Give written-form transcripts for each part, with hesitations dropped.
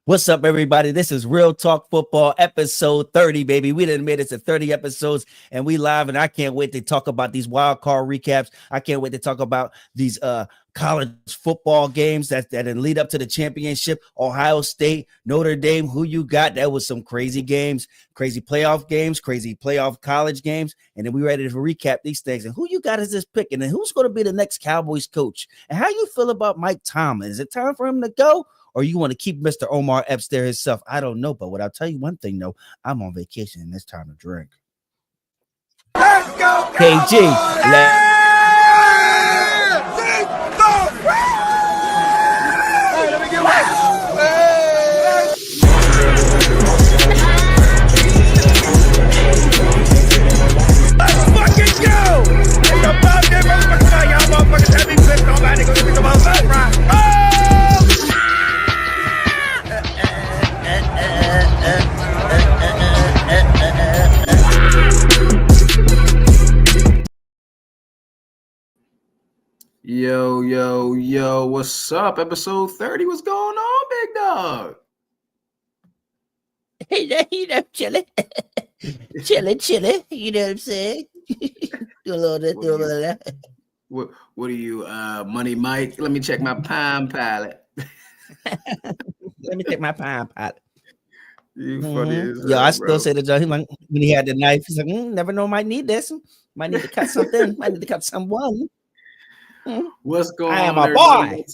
What's up, everybody? This is Real Talk Football, episode 30, baby. We done made it to 30 episodes, and we live, and I can't wait to talk about these wild card recaps. I can't wait to talk about these college football games that lead up to the championship. Ohio State, Notre Dame, who you got? That was some crazy games, crazy playoff college games, and then we ready to recap these things. And who you got as this pick, and then who's going to be the next Cowboys coach? And how you feel about Mike Tomlin? Is it time for him to go? Or you want to keep Mr. Omar Epps there himself? I don't know, but what I'll tell you one thing, though, I'm on vacation and it's time to drink. Let's go, KG. Let me get one. Let's fucking go! It's about that motherfucker. Y'all motherfuckers have me clipped on my nigga. Give me some more fun, right? Yo, what's up? Episode 30, what's going on, big dog? Hey, chilling. chilling. You know what I'm saying? do a little of that. What are you, Money Mike? Let me check my Palm Pilot. Let me take my Palm Pilot. You funny as Yeah, hell, I still bro. say to John, when he had the knife, he's like, never know, might need this. Might need to cut something. Might need to cut someone. What's going I am on, a boy.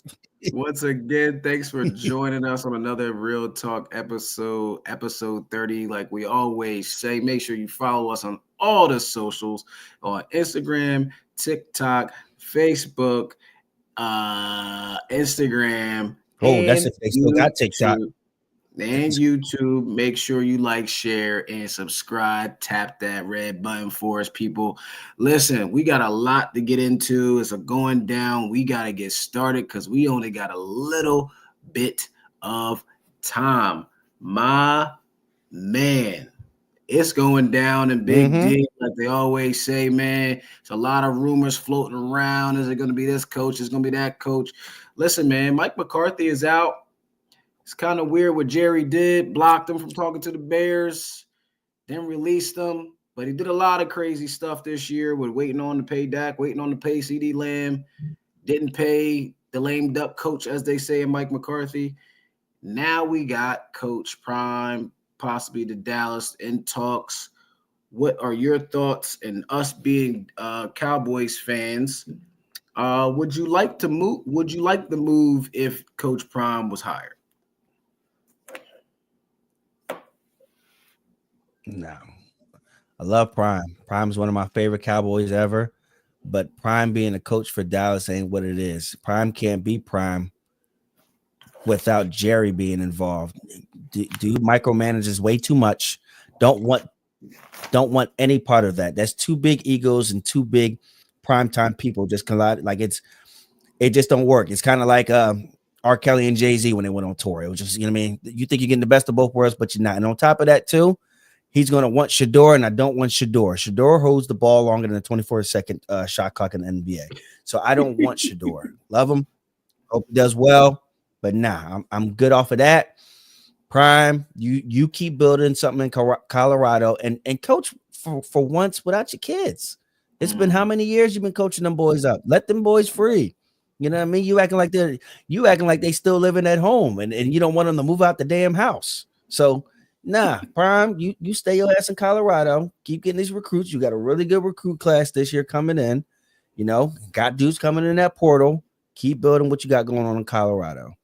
Once again, thanks for joining us on another Real Talk episode 30. Like we always say, make sure you follow us on all the socials on Instagram, TikTok, Facebook, Instagram. Oh, that's if they still got TikTok. And YouTube. Make sure you like, share, and subscribe. Tap that red button for us, people. Listen, we got a lot to get into. It's a going down. We got to get started because we only got a little bit of time. My man, it's going down in Big D, like they always say, man. It's a lot of rumors floating around. Is it going to be this coach? Is it going to be that coach? Listen, man, Mike McCarthy is out. It's kind of weird what Jerry did, blocked him from talking to the Bears, then released them. But he did a lot of crazy stuff this year with waiting on to pay Dak, waiting on to pay CD Lamb, didn't pay the lame duck coach, as they say, in Mike McCarthy. Now we got Coach Prime, possibly to Dallas in talks. What are your thoughts? And us being Cowboys fans, would you like to move? Would you like the move if Coach Prime was hired? No, I love Prime. Prime's one of my favorite Cowboys ever, but Prime being a coach for Dallas ain't what it is. Prime can't be Prime without Jerry being involved. Dude micromanages way too much. Don't want any part of that. That's too big egos and too big primetime people just collide. Like it just don't work. It's kind of like R. Kelly and Jay-Z when they went on tour. It was just, you know what I mean? You think you're getting the best of both worlds, but you're not. And on top of that, too, he's going to want Shador, and I don't want Shador. Shador holds the ball longer than a 24-second shot clock in the NBA. So I don't want Shador. Love him. Hope he does well. But nah, I'm good off of that. Prime, you keep building something in Colorado and coach for once without your kids. It's been how many years you've been coaching them boys up? Let them boys free. You know what I mean? You acting like they still living at home and you don't want them to move out the damn house. So nah, Prime, you stay your ass in Colorado. Keep getting these recruits. You got a really good recruit class this year coming in. You know, got dudes coming in that portal. Keep building what you got going on in Colorado.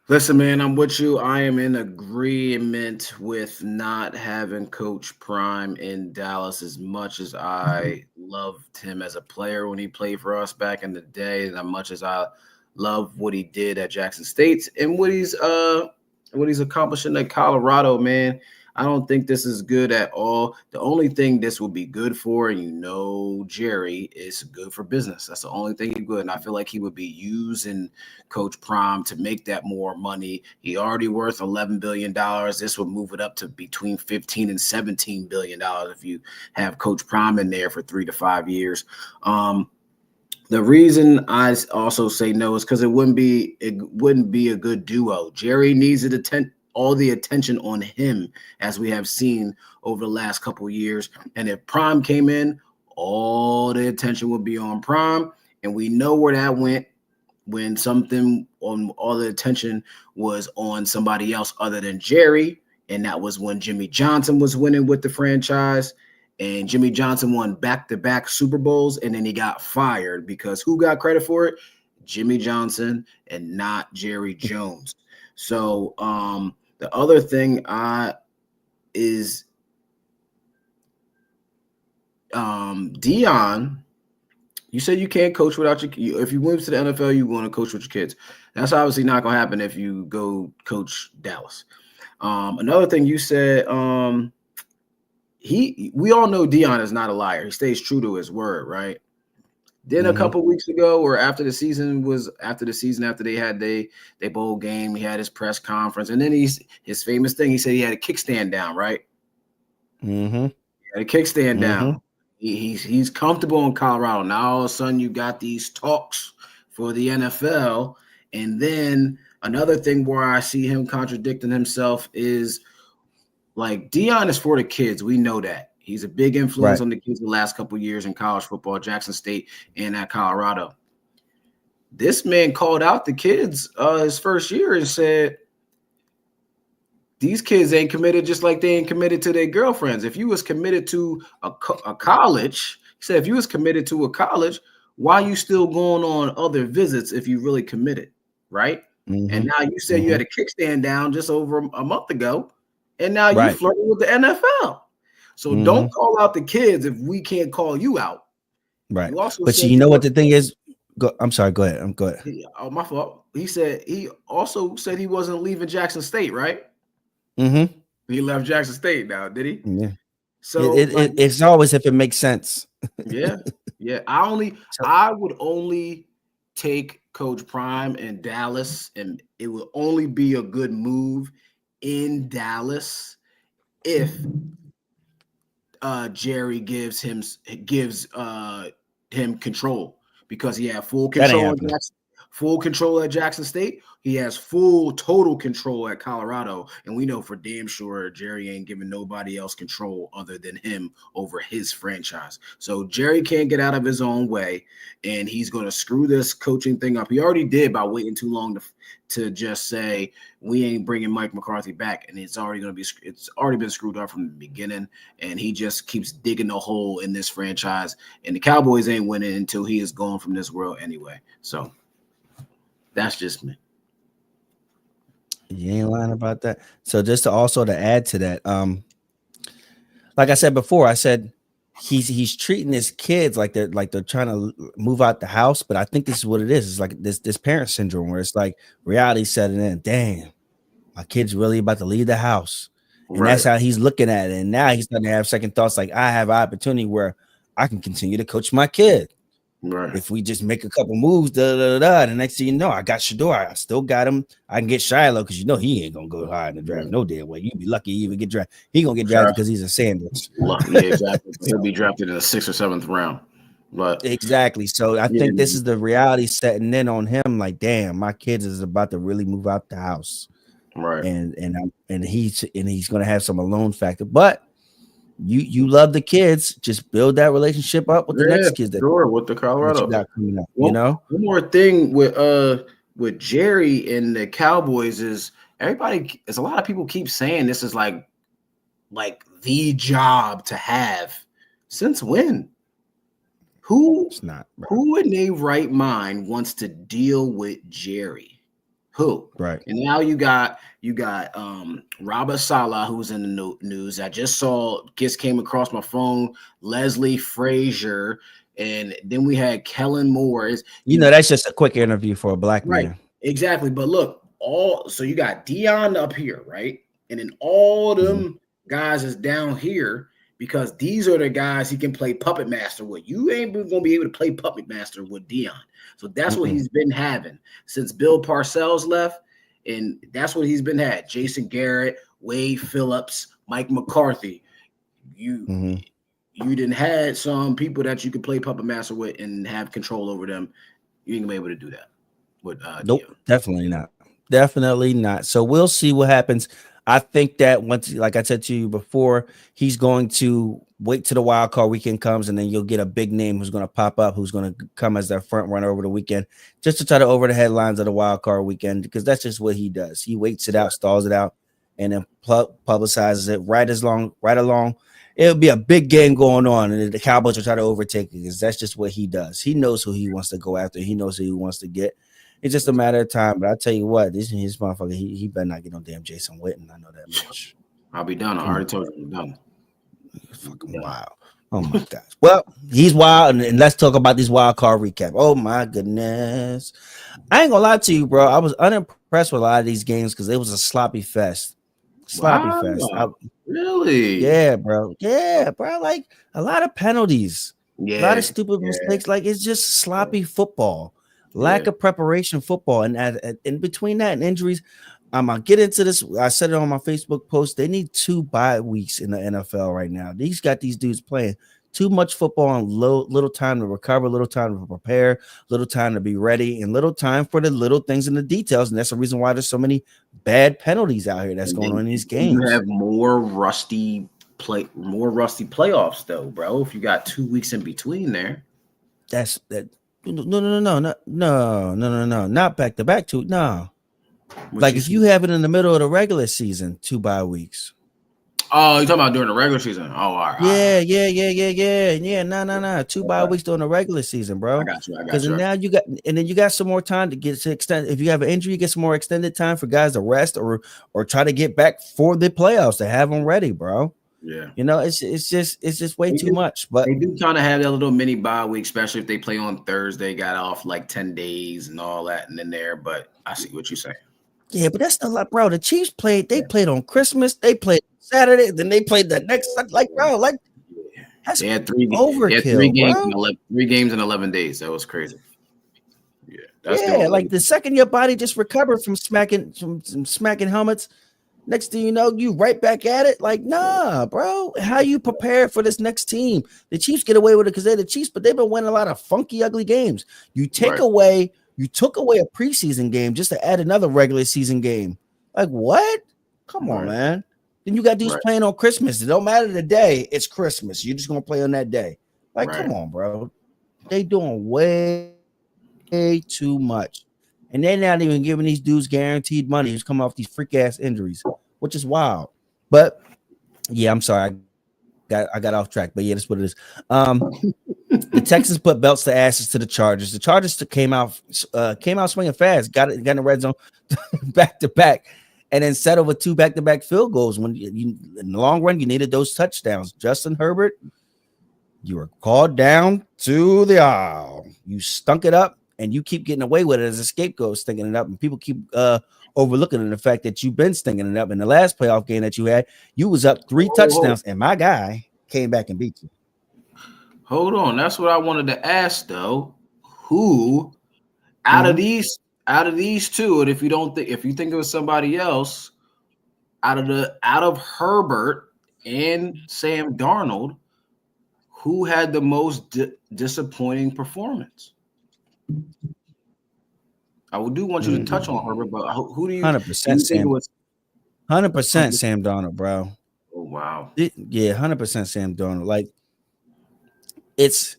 Listen, man, I'm with you. I am in agreement with not having Coach Prime in Dallas as much as I loved him as a player when he played for us back in the day, and as much as I love what he did at Jackson State and what he's accomplishing at Colorado, man. I don't think this is good at all. The only thing this will be good for, and you know, Jerry, is good for business. That's the only thing he's good. And I feel like he would be using Coach Prime to make that more money. He already worth $11 billion. This would move it up to between $15 and $17 billion if you have Coach Prime in there for 3 to 5 years. The reason I also say no is because it wouldn't be a good duo. Jerry needs all the attention on him, as we have seen over the last couple of years. And if Prime came in, all the attention would be on Prime, and we know where that went when all the attention was on somebody else other than Jerry, and that was when Jimmy Johnson was winning with the franchise. And Jimmy Johnson won back-to-back Super Bowls, and then he got fired because who got credit for it? Jimmy Johnson and not Jerry Jones. So the other thing is Dion. You said you can't coach without if you move to the NFL, you want to coach with your kids. That's obviously not going to happen if you go coach Dallas. Another thing you said, we all know Dion is not a liar. He stays true to his word, right? Then a couple weeks ago, or after they had their bowl game, he had his press conference, and then his famous thing. He said he had a kickstand down, right? Mm-hmm. He had a kickstand down. He's comfortable in Colorado. Now all of a sudden you got these talks for the NFL, and then another thing where I see him contradicting himself is like Dion is for the kids. We know that. He's a big influence on the kids the last couple of years in college football, Jackson State and at Colorado. This man called out the kids his first year and said, these kids ain't committed just like they ain't committed to their girlfriends. If you was committed to a college, he said, if you was committed to a college, why you still going on other visits if you really committed, right? And now you said you had a kickstand down just over a month ago, and now you flirting with the NFL. So don't call out the kids if we can't call you out. Right. But you know what the thing is? I'm sorry. Go ahead. Go ahead. Oh, my fault. He also said he wasn't leaving Jackson State, right? He left Jackson State now, did he? Yeah. So it's always if it makes sense. Yeah. I would only take Coach Prime in Dallas, and it will only be a good move in Dallas if Jerry gives him control, because he had full control at Jackson State. He has full total control at Colorado, and we know for damn sure Jerry ain't giving nobody else control other than him over his franchise. So Jerry can't get out of his own way, and he's going to screw this coaching thing up. He already did by waiting too long to just say we ain't bringing Mike McCarthy back, and it's already been screwed up from the beginning, and he just keeps digging a hole in this franchise, and the Cowboys ain't winning until he is gone from this world anyway. So that's just me. You ain't lying about that. So just to add to that, like I said before, I said he's treating his kids like they're trying to move out the house, but I think this is what it is. It's like this parent syndrome where it's like reality setting in. Damn, my kid's really about to leave the house, and that's how he's looking at it. And now he's starting to have second thoughts, like I have an opportunity where I can continue to coach my kid. Right. If we just make a couple moves, the next thing you know, I got Shador. I still got him. I can get Shiloh because he ain't gonna go high in the draft. No damn way. You'd be lucky he even get drafted. He gonna get drafted because he's a Sanders. Yeah, exactly. He'll be drafted in the 6th or 7th round. But exactly. So I think this is the reality setting in on him. Like, damn, my kids is about to really move out the house. Right. And he's gonna have some alone factor, but. You love the kids, just build that relationship up with the next kids. With the Colorado. One more thing with Jerry and the Cowboys is a lot of people keep saying this is like the job to have. Since when? Who in their right mind wants to deal with Jerry? Who? Right. And now you got Robert Saleh, who's in the news. I just came across my phone, Leslie Frazier, and then we had Kellen Moore. That's just a quick interview for a black man. Exactly. But look, so you got Dion up here, right? And then all them guys is down here, because these are the guys he can play puppet master with. You ain't going to be able to play puppet master with Dion. So that's what he's been having since Bill Parcells left, and that's what he's been had. Jason Garrett, Wade Phillips, Mike McCarthy. you didn't had some people that you could play puppet master with and have control over them. You ain't gonna be able to do that with Nope, Dio. definitely not. Definitely not. So we'll see what happens. I think that once, like I said to you before, he's going to wait till the wild card weekend comes, and then you'll get a big name who's going to pop up, who's going to come as their front runner over the weekend, just to try to over the headlines of the wild card weekend, because that's just what he does. He waits it out, stalls it out, and then publicizes it right along. It'll be a big game going on, and the Cowboys will try to overtake it because that's just what he does. He knows who he wants to go after. He knows who he wants to get. It's just a matter of time. But I tell you what, this motherfucker, he better not get no damn Jason Witten. I know that much. I'll be done. I already told you I'm done. It's fucking wild. Oh my gosh. Well, he's wild, and let's talk about this wild card recap. Oh my goodness. I ain't gonna lie to you, bro. I was unimpressed with a lot of these games because it was a sloppy fest. Fest. Really? Yeah, bro. Yeah, bro. Like a lot of penalties. Yeah. A lot of stupid mistakes. Like it's just sloppy football. Lack of preparation football, and in between that and injuries, I'm gonna get into this. I said it on my Facebook post. They need 2 bye weeks in the NFL right now. These dudes playing too much football and little time to recover, little time to prepare, little time to be ready, and little time for the little things and the details. And that's the reason why there's so many bad penalties out here that's going on in these games. You have more rusty playoffs though, bro. If you got 2 weeks in between there, that's that. No, not back to back. No. Like if you have it in the middle of the regular season, 2 bye weeks. Oh, you're talking about during the regular season? Oh, all right. Yeah. No. 2 bye weeks during the regular season, bro. I got you. Because now you got some more time to get to extend. If you have an injury, you get some more extended time for guys to rest or try to get back for the playoffs to have them ready, bro. Yeah, it's just way too much. But they do kind of have that little mini bye week, especially if they play on Thursday, got off like 10 days and all that and in there. But I see what you're saying. Yeah, but that's not like, bro. The Chiefs played. They played on Christmas. They played Saturday. Then they played the next. Like, bro, like that's they had three overkill. Three games in 11 days. That was crazy. Yeah, like the second your body just recovered from smacking helmets. Next thing you know, you right back at it. Like, nah, bro. How you prepare for this next team? The Chiefs get away with it because they're the Chiefs, but they've been winning a lot of funky, ugly games. You took away a preseason game just to add another regular season game. Like, what? Come on, man. Then you got dudes playing on Christmas. It don't matter the day. It's Christmas. You're just gonna play on that day. Like, come on, bro. They doing way too much. And they're not even giving these dudes guaranteed money who's coming off these freak ass injuries, which is wild. But yeah, I'm sorry. I got off track, but yeah, that's what it is. The Texans put belts to asses to the Chargers. The Chargers came out swinging fast, got in the red zone back to back, and then settled with 2 back-to-back field goals. When you in the long run, you needed those touchdowns. Justin Herbert, you were called down to the aisle. You stunk it up. And you keep getting away with it as a scapegoat, stinking it up. And people keep overlooking the fact that you've been stinking it up. In the last playoff game that you had, you was up 3 touchdowns, and my guy came back and beat you. Hold on. That's what I wanted to ask, though. Who out of these 2, and if you think it was somebody else, out of Herbert and Sam Darnold, who had the most disappointing performance? I do want you to touch on Herbert, but who do you 100% Sam? 100% Sam Darnold, bro. Oh wow. 100% Sam Darnold. Like it's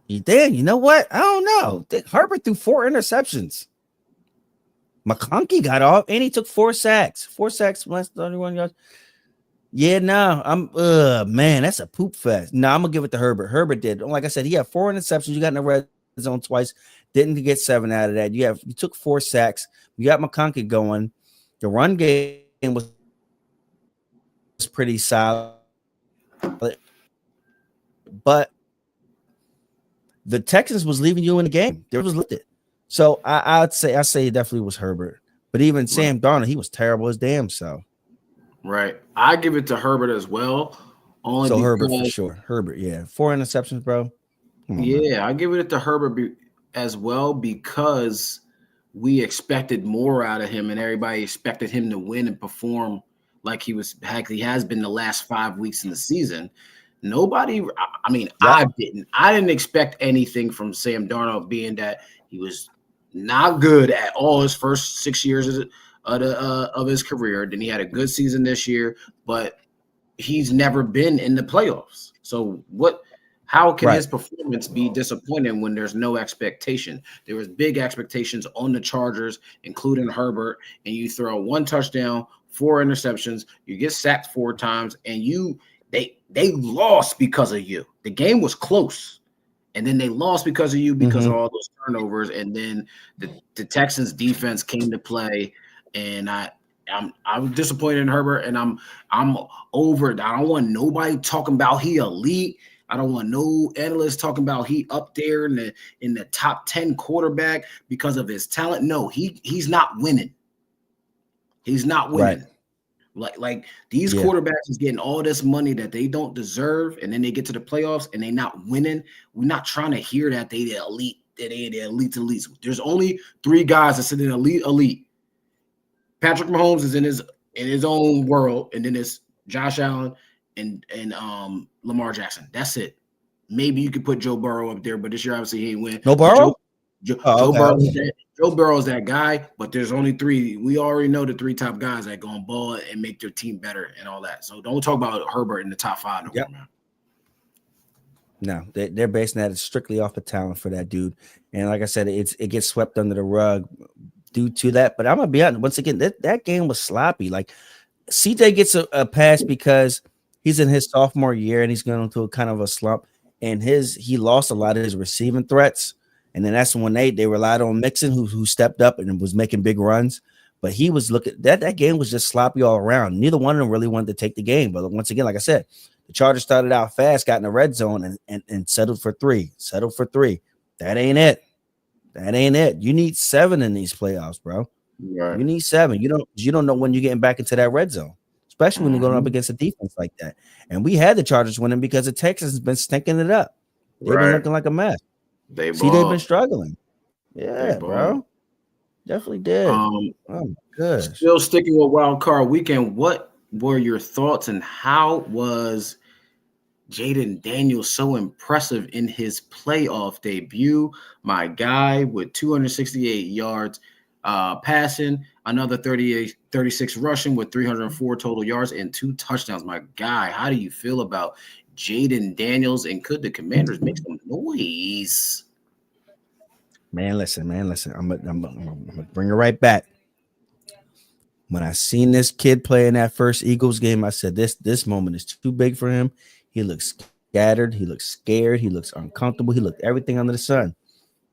you know what? I don't know. Herbert threw 4 interceptions. McConkey got off and he took 4 sacks. 4 sacks last 31 yards. Yeah, no, man, that's a poop fest. No, I'm gonna give it to Herbert. Herbert did. Like I said, he had 4 interceptions. You got in the red zone twice, didn't get 7 out of that. You took 4 sacks. You got McConkey going. The run game was pretty solid, but the Texans was leaving you in the game. There was lifted. So I'd say it definitely was Herbert. But even Sam Darnold, he was terrible as damn self. Right. I give it to Herbert as well. Herbert for sure. Herbert, yeah. 4 interceptions, bro. I give it to Herbert as well because we expected more out of him and everybody expected him to win and perform like he has been the last 5 weeks in the season. Nobody. I mean, Yeah. I didn't expect anything from Sam Darnold, being that he was not good at all his first 6 years of his career. Then he had a good season this year, but he's never been in the playoffs. So what? How can his performance be disappointing when there's no expectation? There was big expectations on the Chargers, including Herbert, and you throw 1 touchdown, 4 interceptions, you get sacked 4 times, and they lost because of you. The game was close, and then they lost because of you because of all those turnovers, and then the Texans defense came to play, and I'm disappointed in Herbert, and I'm over it. I don't want nobody talking about he elite. I don't want no analysts talking about he up there in the top 10 quarterback because of his talent. No, he's not winning. He's not winning. Like these quarterbacks is getting all this money that they don't deserve, and then they get to the playoffs and they not winning. We're not trying to hear that they the elite, that they the elite. There's only 3 guys that sit in elite. Patrick Mahomes is in his own world, and then it's Josh Allen and Lamar Jackson. That's it. Maybe you could put Joe Burrow up there, but this year obviously he ain't win. No Burrow? Joe Burrow's that guy, but there's only 3. We already know the 3 top guys that go on ball and make their team better and all that. So don't talk about Herbert in the top 5 no more, man. No, they're basing that strictly off of talent for that dude. And like I said, it gets swept under the rug due to that. But I'm gonna be honest, once again, that game was sloppy. Like CJ gets a pass because he's in his sophomore year and he's going into a kind of a slump, and he lost a lot of his receiving threats. And then that's when they relied on Mixon, who stepped up and was making big runs. But he was looking that game was just sloppy all around. Neither one of them really wanted to take the game. But once again, like I said, the Chargers started out fast, got in the red zone, and settled for 3. That ain't it. You need 7 in these playoffs, bro. Right. You need 7. You don't know when you're getting back into that red zone, especially when you're going up against a defense like that. And we had the Chargers winning because the Texans has been stinking it up. They've been looking like a mess. They've been struggling. Yeah, bro. Definitely did. Oh, good. Still sticking with Wild Card Weekend, what were your thoughts and how was Jaden Daniels so impressive in his playoff debut? My guy with 268 yards passing, another 36 rushing with 304 total yards and 2 touchdowns. My guy, how do you feel about Jaden Daniels, and could the Commanders make some noise? Man, listen. I'm gonna bring it right back. When I seen this kid play in that first Eagles game, I said this moment is too big for him. He looks scattered. He looks scared. He looks uncomfortable. He looked everything under the sun.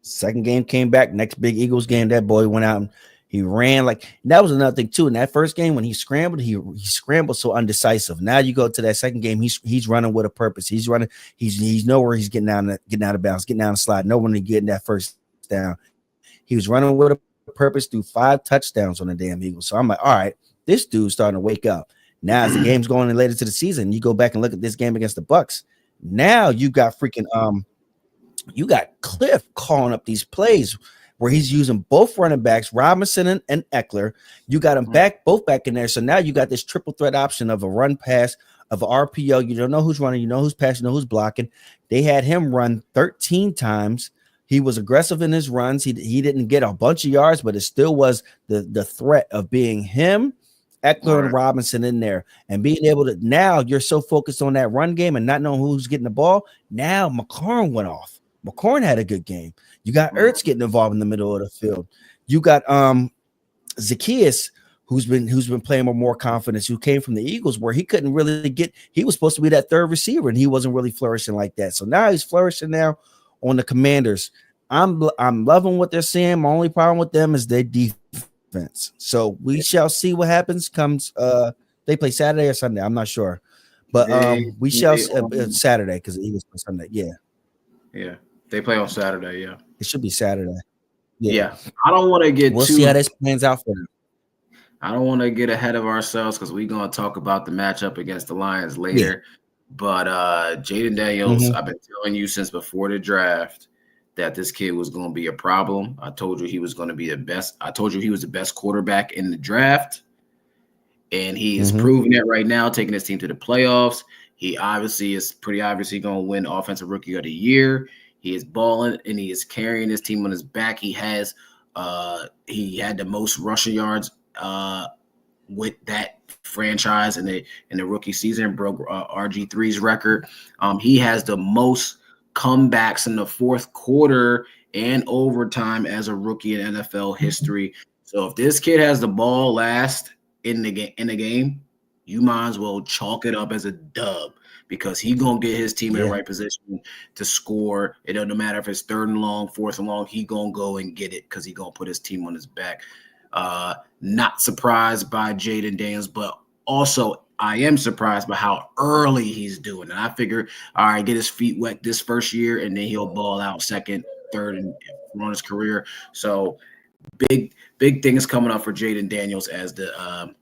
Second game came back. Next big Eagles game, that boy went out and he ran like that was another thing too. In that first game, when he scrambled, he scrambled so undecisive. Now you go to that second game, he's running with a purpose. He's running. He's know where he's getting out of bounds, getting down the slide. No one to get in that first down. He was running with a purpose through 5 touchdowns on the damn Eagles. So I'm like, all right, this dude's starting to wake up. Now as the game's going in later to the season, you go back and look at this game against the Bucks. Now you got freaking you got Cliff calling up these plays where he's using both running backs, Robinson and Eckler. You got them both back in there. So now you got this triple threat option of a run pass, of an RPO. You don't know who's running, you know who's passing, you know who's blocking. They had him run 13 times. He was aggressive in his runs. He didn't get a bunch of yards, but it still was the threat of being him, Eckler and Robinson in there, and being able to. Now you're so focused on that run game and not knowing who's getting the ball. Now McLaurin went off. McLaurin had a good game. You got Ertz getting involved in the middle of the field. You got Zacchaeus, who's been playing with more confidence, who came from the Eagles, where he couldn't really get. He was supposed to be that third receiver, and he wasn't really flourishing like that. So now he's flourishing now on the Commanders. I'm loving what they're seeing. My only problem with them is their defense. So we shall see what happens. Comes they play Saturday or Sunday. I'm not sure, but we shall Saturday because the Eagles play Sunday. Yeah. They play on Saturday. Yeah, it should be Saturday. Yeah. I don't want to get. We'll see how this plans out for them. I don't want to get ahead of ourselves because we're going to talk about the matchup against the Lions later. Yeah. But Jaden Daniels, I've been telling you since before the draft that this kid was going to be a problem. I told you he was going to be the best. I told you he was the best quarterback in the draft. And he is proving that right now, taking his team to the playoffs. He obviously is pretty obviously going to win Offensive Rookie of the Year. He is balling and he is carrying his team on his back. He had the most rushing yards with that franchise in the rookie season, broke RG3's record. He has the most comebacks in the fourth quarter and overtime as a rookie in NFL history. So if this kid has the ball last in the game, you might as well chalk it up as a dub because he gonna get his team in the right position to score. It doesn't matter if it's 3rd and long, 4th and long, he gonna go and get it because he gonna put his team on his back. Not surprised by Jaden Daniels, but also I am surprised by how early he's doing it. I figure, all right, get his feet wet this first year, and then he'll ball out 2nd, 3rd, and run his career. So big things coming up for Jaden Daniels as the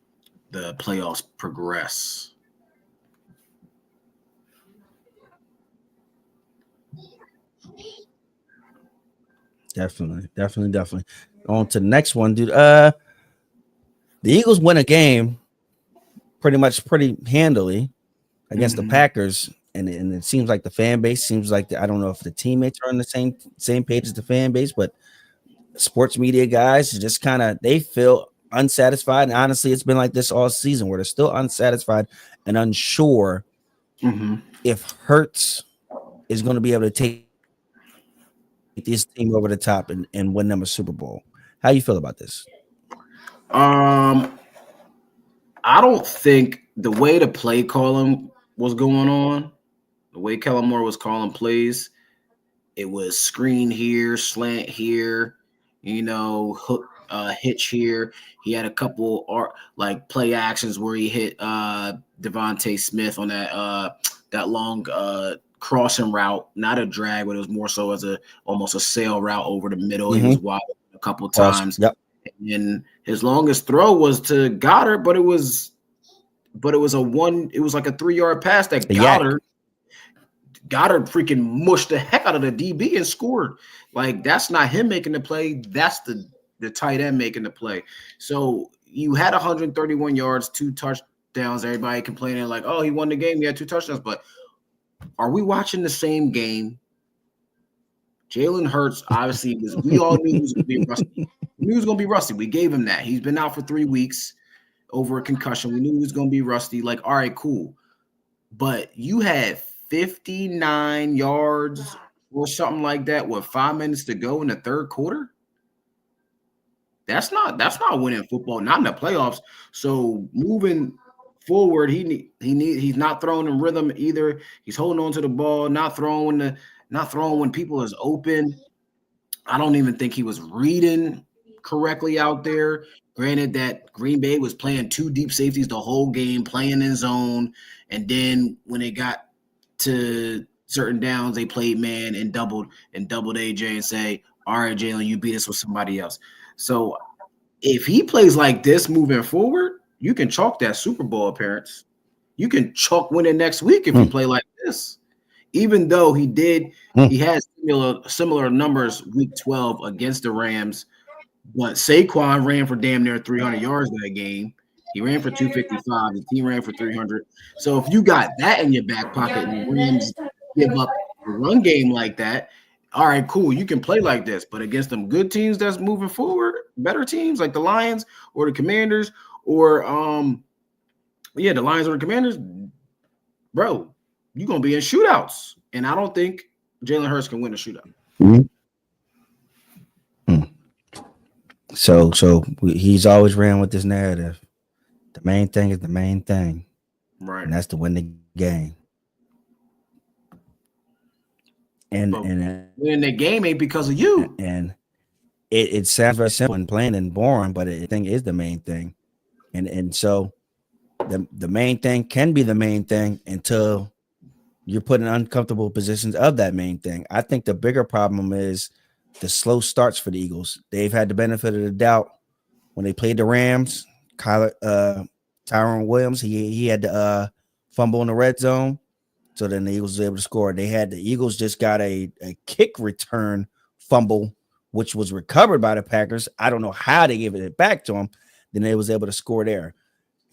playoffs progress. Definitely. On to the next one, dude. The Eagles win a game pretty handily against the Packers, and it seems like the fan base seems like I don't know if the teammates are on the same page as the fan base, but sports media guys just kind of they feel unsatisfied. And honestly, it's been like this all season where they're still unsatisfied and unsure if Hurts is going to be able to take this team over the top and win them a Super Bowl. How you feel about this? I don't think the way the play calling was going on, the way Kellen Moore was calling plays, it was screen here, slant here, hook, hitch here. He had a couple play actions where he hit Devontae Smith on that long crossing route, not a drag, but it was more so as almost a sail route over the middle. He was wide a couple times. Yep. And his longest throw was to Goddard, but it was like a 3-yard pass that Goddard freaking mushed the heck out of the DB and scored. Like, that's not him making the play. That's the tight end making the play. So you had 131 yards, 2 touchdowns. Everybody complaining like, oh, he won the game. He had 2 touchdowns. But are we watching the same game? Jalen Hurts, obviously, we all knew he was going to be rusty. We knew he was going to be rusty. We gave him that. He's been out for 3 weeks over a concussion. We knew he was going to be rusty. Like, all right, cool. But you had 59 yards or something like that with 5 minutes to go in the third quarter. That's not winning football, not in the playoffs. So moving forward, he's not throwing in rhythm either. He's holding on to the ball, not throwing when people is open. I don't even think he was reading correctly out there. Granted that Green Bay was playing 2 deep safeties the whole game, playing in zone, and then when they got to certain downs, they played man and doubled AJ and say, all right, Jalen, you beat us with somebody else. So if he plays like this moving forward, you can chalk that Super Bowl appearance. You can chalk winning next week if you play like this. Even though he had similar numbers week 12 against the Rams, but Saquon ran for damn near 300 yards that game. He ran for 255. The team ran for 300. So if you got that in your back pocket and the Rams give up a run game like that, all right, cool. You can play like this. But against them good teams that's moving forward, better teams like the Lions or the Commanders or the Lions or the Commanders, bro, you're going to be in shootouts. And I don't think Jalen Hurts can win a shootout. So he's always ran with this narrative. The main thing is the main thing. Right. And that's to win the game. And winning the game ain't because of you. And it sounds very simple and plain and boring, but I think is the main thing. And so the main thing can be the main thing until you're put in uncomfortable positions of that main thing. I think the bigger problem is the slow starts for the Eagles. They've had the benefit of the doubt when they played the Rams. Tyron Williams, he had to fumble in the red zone, so then the Eagles was able to score. The Eagles just got a kick return fumble, which was recovered by the Packers. I don't know how they gave it back to them. Then they was able to score there.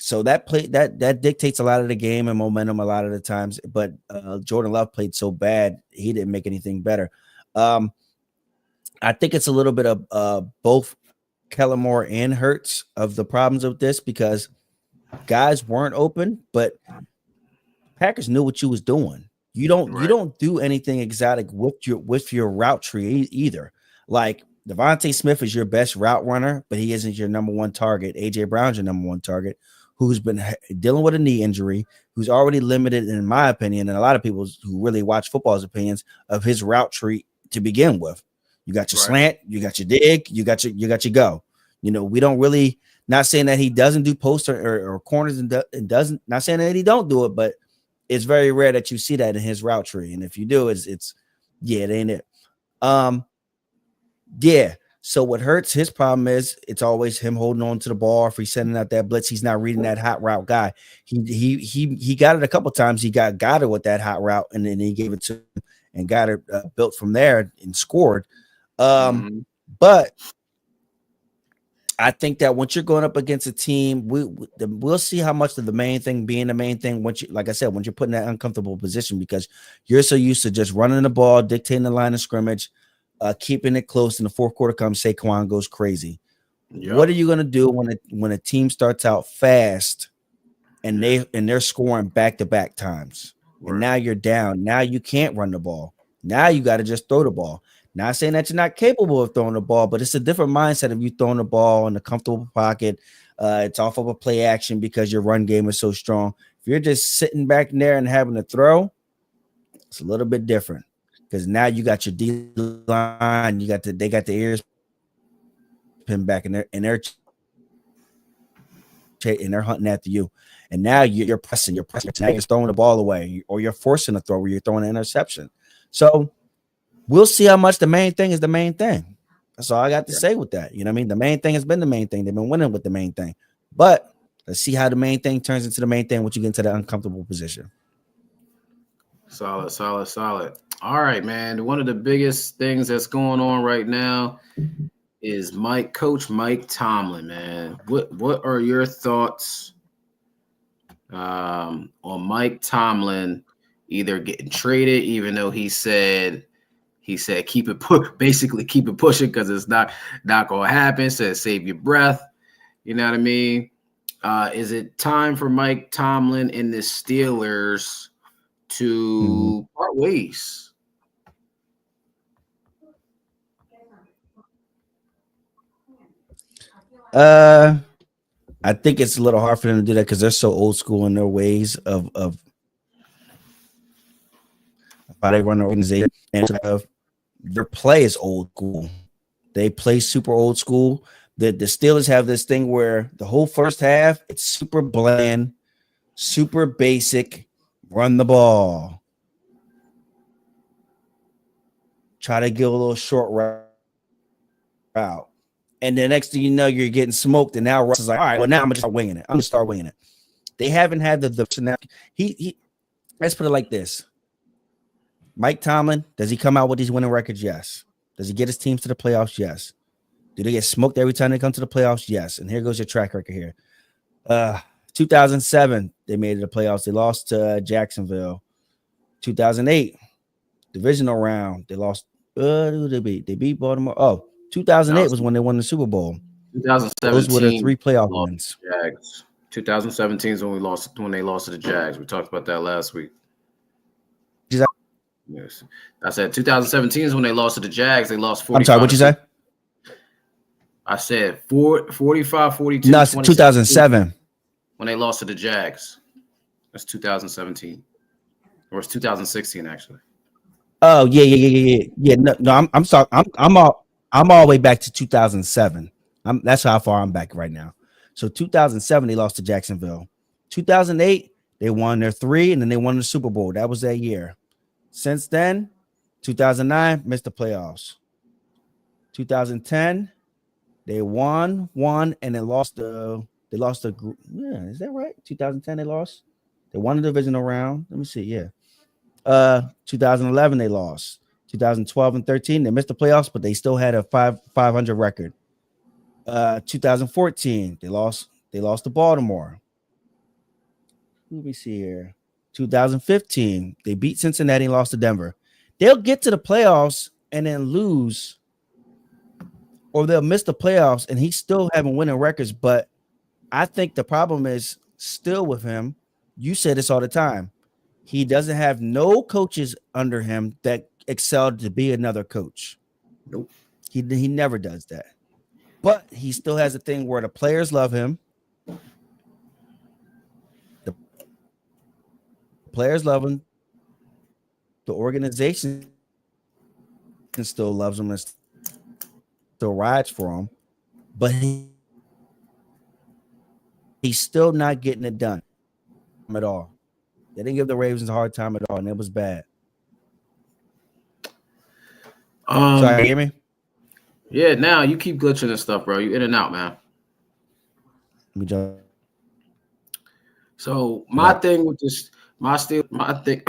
So that dictates a lot of the game and momentum a lot of the times. But Jordan Love played so bad, he didn't make anything better. I think it's a little bit of both Kellen Moore and Hurts of the problems of this, because guys weren't open, but Packers knew what you was doing. You don't do anything exotic with your route tree either. Like Devontae Smith is your best route runner, but he isn't your number one target. AJ Brown's your number one target, who's been dealing with a knee injury, who's already limited, in my opinion, and a lot of people who really watch football's opinions, of his route tree to begin with. You got your slant, you got your dig, you got your go. We don't really, not saying that he doesn't do post or corners and doesn't, not saying that he don't do it, but it's very rare that you see that in his route tree. And if you do, it ain't it. Yeah. So what Hurts, his problem is it's always him holding on to the ball. If he's sending out that blitz, he's not reading that hot route guy. He got it a couple times. He got it with that hot route, and then he gave it to him and got it built from there and scored. But I think that once you're going up against a team, we'll see how much of the main thing being the main thing. Once like I said, once you're put in that uncomfortable position, because you're so used to just running the ball, dictating the line of scrimmage, keeping it close. In the fourth quarter comes, Saquon goes crazy. Yep. What are you going to do when a team starts out fast and they're scoring back-to-back times? Right. And now you're down. Now you can't run the ball. Now you got to just throw the ball. Not saying that you're not capable of throwing the ball, but it's a different mindset of you throwing the ball in a comfortable pocket. It's off of a play action because your run game is so strong. If you're just sitting back in there and having to throw, it's a little bit different, because now you got your D line, they got the ears pinned back, and they're hunting after you. And now you're pressing. Now you're throwing the ball away, or you're forcing a throw where you're throwing an interception. So we'll see how much the main thing is the main thing. That's all I got to say with that. You know what I mean? The main thing has been the main thing. They've been winning with the main thing. But let's see how the main thing turns into the main thing once you get into the uncomfortable position. Solid. All right, man. One of the biggest things that's going on right now is Coach Mike Tomlin, man. What are your thoughts on Mike Tomlin either getting traded, even though he said keep it pushing because it's not gonna happen. Said save your breath. You know what I mean? Is it time for Mike Tomlin and the Steelers to part ways? I think it's a little hard for them to do that because they're so old school in their ways of how they run the organization, and their play is old school. They play super old school. The Steelers have this thing where the whole first half, it's super bland, super basic, run the ball. Try to give a little short route. And the next thing you know, you're getting smoked. And now Russ is like, all right, well, now I'm going to start winging it. I'm going to start winging it. They haven't had the he let's put it like this. Mike Tomlin, does he come out with these winning records? Yes. Does he get his teams to the playoffs? Yes. Do they get smoked every time they come to the playoffs? Yes. And here goes your track record here. 2007, they made it to the playoffs. They lost to Jacksonville. 2008, divisional round. They lost. Who did they beat? They beat Baltimore. Oh, 2008 was when they won the Super Bowl. 2017. Those were the 3 playoff wins. Jags. 2017 is when they lost to the Jags. We talked about that last week. Yes. I said 2017 is when they lost to the Jags. They lost 45. I'm sorry, what'd you say? I said 45, 42. No, it's 2007. When they lost to the Jags. That's 2017. Or it's 2016, actually. Oh, yeah. No, I'm sorry. I'm all the way back to 2007. That's how far I'm back right now. So 2007, they lost to Jacksonville. 2008, they won their 3, and then they won the Super Bowl. That was that year. Since then, 2009, missed the playoffs. 2010, they won, and then lost the group. Yeah, is that right? 2010, they lost. They won the divisional round. Let me see. Yeah. 2011, they lost. 2012 and 13, they missed the playoffs, but they still had a 500 record. 2014, they lost to Baltimore. Let me see here. 2015, they beat Cincinnati and lost to Denver. They'll get to the playoffs and then lose, or they'll miss the playoffs and he's still having winning records. But I think the problem is still with him. You say this all the time. He doesn't have no coaches under him that excelled to be another coach. Nope. He never does that. But he still has a thing where the players love him. The players love him. The organization still loves him and still rides for him. But he's still not getting it done at all. They didn't give the Ravens a hard time at all, and it was bad. Sorry, hear me? Yeah, now you keep glitching and stuff, bro. You in and out, man. Let me jump. So my thing with this, my thing,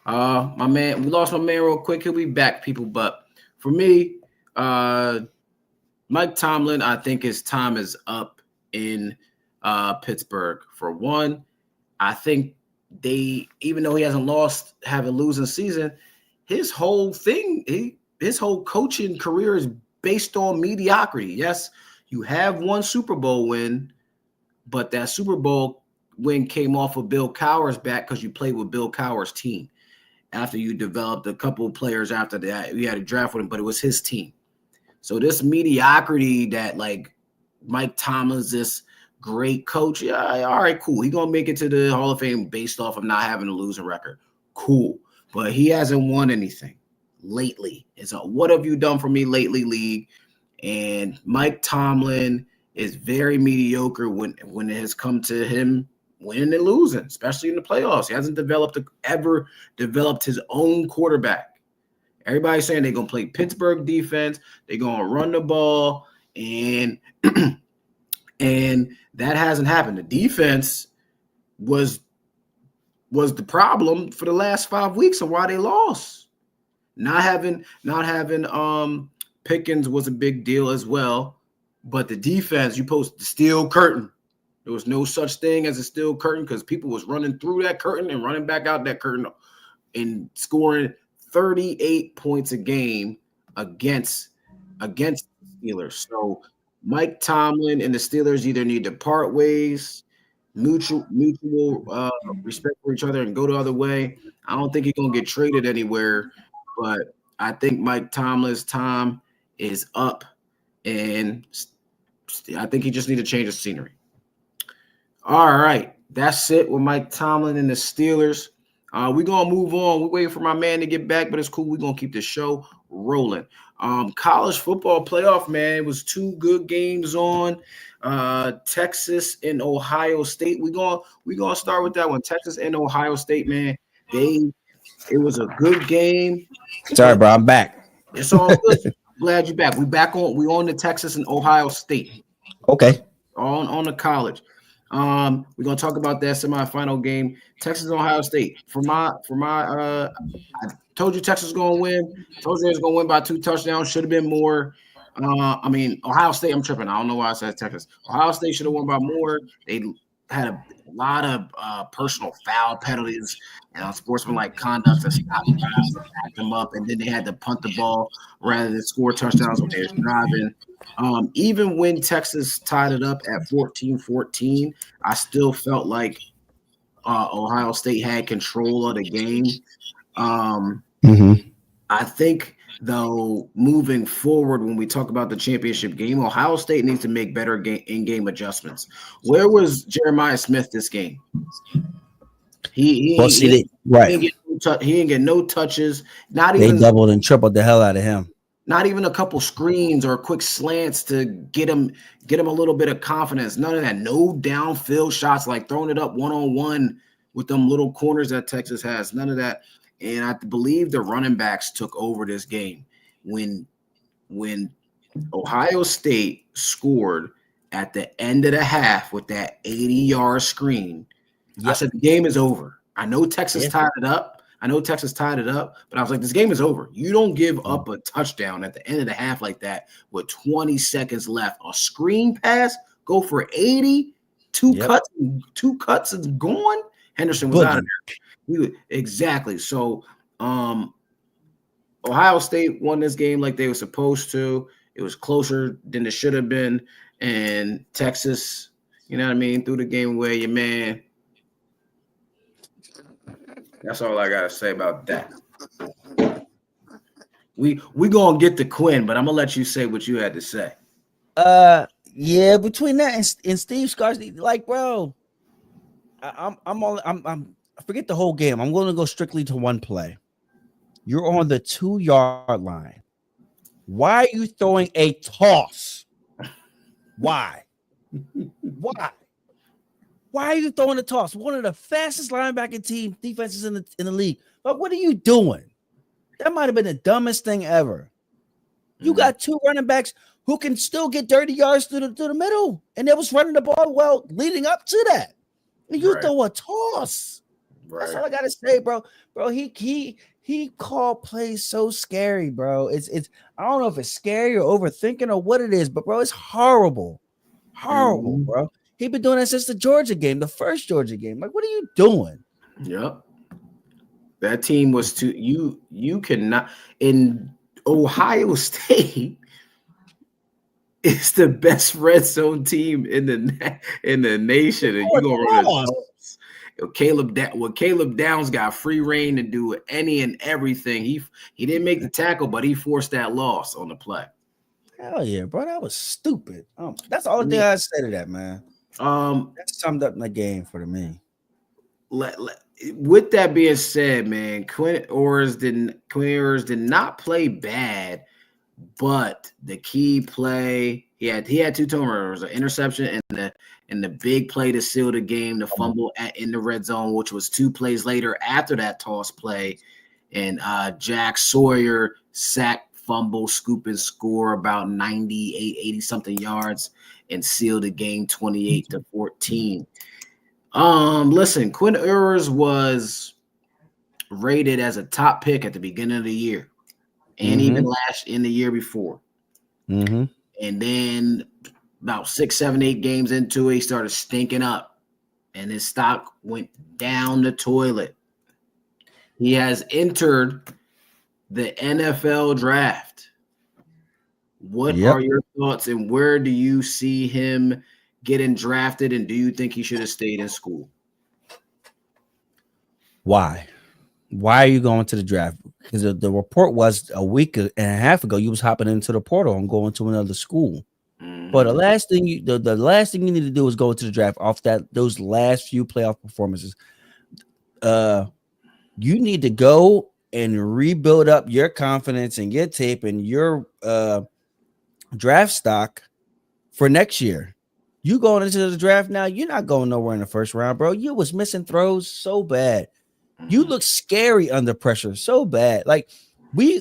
my man, we lost my man real quick. He'll be back, people. But for me, Mike Tomlin, I think his time is up in Pittsburgh. For one, I think even though he hasn't have a losing season, his whole thing, his whole coaching career is based on mediocrity. Yes, you have one Super Bowl win, but that Super Bowl win came off of Bill Cowher's back because you played with Bill Cowher's team. After you developed a couple of players after that, you had a draft with him, but it was his team. So this mediocrity that like Mike Tomlin's this great coach, yeah, all right, cool. He's going to make it to the Hall of Fame based off of not having a losing record. Cool. But he hasn't won anything lately. It's a what have you done for me lately league. And Mike Tomlin is very mediocre when it has come to him winning and losing, especially in the playoffs. He hasn't ever developed his own quarterback. Everybody's saying they're going to play Pittsburgh defense. They're going to run the ball. And that hasn't happened. The defense was the problem for the last 5 weeks of why they lost. Not having Pickens was a big deal as well. But the defense, you post the steel curtain. There was no such thing as a steel curtain because people was running through that curtain and running back out that curtain and scoring 38 points a game against the Steelers. So Mike Tomlin and the Steelers either need to part ways, mutual respect for each other, and go the other way. I don't think he's gonna get traded anywhere, but I think Mike Tomlin's time is up, and I think he just need to change the scenery. All right, that's it with Mike Tomlin and the Steelers. We're gonna move on. We're waiting for my man to get back, but it's cool. We're gonna keep the show rolling. College football playoff, man. It was 2 good games on. Texas and Ohio State. We're gonna start with that one. Texas and Ohio State, man. It was a good game. Sorry, bro. I'm back. It's all good. Glad you're back. We on the Texas and Ohio State. Okay. On the college. We're gonna talk about that semifinal game. Texas and Ohio State. I told you Texas was gonna win. Told you they was gonna win by 2 touchdowns. Should have been more. Ohio State. I'm tripping. I don't know why I said Texas. Ohio State should have won by more. They had a lot of personal foul penalties and sportsmanlike conduct to stop guys and back them up, and then they had to punt the ball rather than score touchdowns when they were driving. Even when Texas tied it up at 14-14, I still felt like Ohio State had control of the game. I think, though, moving forward, when we talk about the championship game, Ohio State needs to make better in-game adjustments. Where was Jeremiah Smith this game? He didn't get no touches. They doubled and tripled the hell out of him. Not even a couple screens or quick slants to get him a little bit of confidence. None of that. No downfield shots like throwing it up one-on-one with them little corners that Texas has. None of that. And I believe the running backs took over this game when Ohio State scored at the end of the half with that 80-yard screen. Yep. I said the game is over. I know Texas tied it up. But I was like, this game is over. You don't give up a touchdown at the end of the half like that with 20 seconds left. A screen pass, go for 80, two cuts is gone. Henderson was out of there. Exactly. So Ohio State won this game like they were supposed to. It was closer than it should have been. And Texas, you know what I mean, threw the game away. Your man. That's all I gotta say about that. We gonna get to Quinn, but I'm gonna let you say what you had to say. Yeah, between that and Steve Scarsdale, like, bro, I forget the whole game. I'm going to go strictly to one play. You're on the 2-yard line. Why are you throwing a toss? Why? Why are you throwing a toss? One of the fastest linebacker team defenses in the league. But what are you doing? That might have been the dumbest thing ever. You got 2 running backs who can still get 30 yards to the middle, and they was running the ball well leading up to that. And you throw a toss. Right. That's all I gotta say, bro. Bro, he called plays so scary, bro. It's I don't know if it's scary or overthinking or what it is, but bro, it's horrible, bro. He been doing that since the Georgia game, the first Georgia game. Like, what are you doing? Yep. That team was too. You cannot in Ohio State. It's the best red zone team in the nation, and you gonna run Caleb Downs got free reign to do any and everything. He didn't make the tackle, but he forced that loss on the play. Hell yeah, bro, that was stupid. That's the only thing I say to that, man. That summed up my game for me. With that being said, man, Quinn Ewers did not play bad. But the key play, he had 2 turnovers, an interception, and the big play to seal the game, the fumble in the red zone, which was 2 plays later after that toss play, and Jack Sawyer sack, fumble, scoop, and score about 80 something yards and seal the game 28-14. Listen, Quinn Ewers was rated as a top pick at the beginning of the year. And even in the year before. And then about 6, 7, 8 games into it, he started stinking up. And his stock went down the toilet. He has entered the NFL draft. What are your thoughts, and where do you see him getting drafted, and do you think he should have stayed in school? Why? Why are you going to the draft? Because the report was a week and a half ago you was hopping into the portal and going to another school. But the last thing you need to do is go to the draft off those last few playoff performances. You need to go and rebuild up your confidence and your tape and your draft stock for next year. You going into the draft now, you're not going nowhere in the first round, bro. You was missing throws so bad. You look scary under pressure so bad. Like we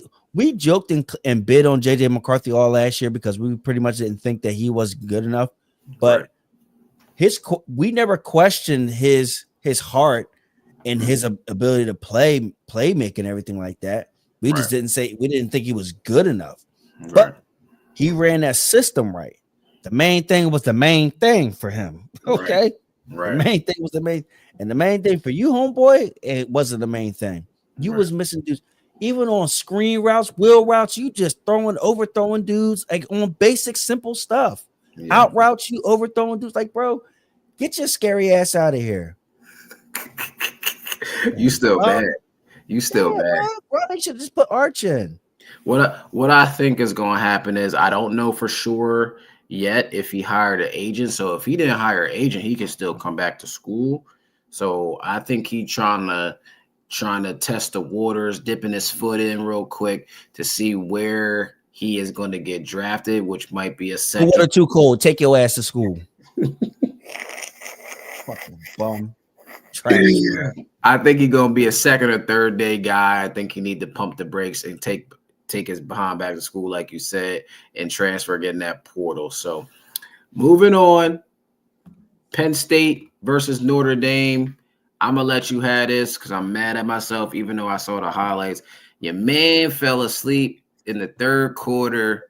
joked and bid on JJ McCarthy all last year because we pretty much didn't think that he was good enough. But we never questioned his heart and his ability to play make and everything like that. We just didn't think he was good enough. But he ran that system right. The main thing was the main thing for him. Okay. The main thing was the main. And the main thing for you, homeboy, it wasn't the main thing. You was missing dudes. Even on screen routes, wheel routes, you just overthrowing dudes like on basic, simple stuff. Out routes, you overthrowing dudes. Like, bro, get your scary ass out of here. You still bad. You still bad. Bro, they should just put Arch in. What I think is going to happen is I don't know for sure yet if he hired an agent. So if he didn't hire an agent, he can still come back to school. So I think he trying to test the waters, dipping his foot in real quick to see where he is going to get drafted, which might be a second. Water too cold. Take your ass to school. Fucking bum. I think he's going to be a second or third day guy. I think he need to pump the brakes and take his behind back to school, like you said, and transfer, getting that portal. So moving on, Penn State versus Notre Dame. I'm going to let you have this because I'm mad at myself, even though I saw the highlights. Your man fell asleep in the third quarter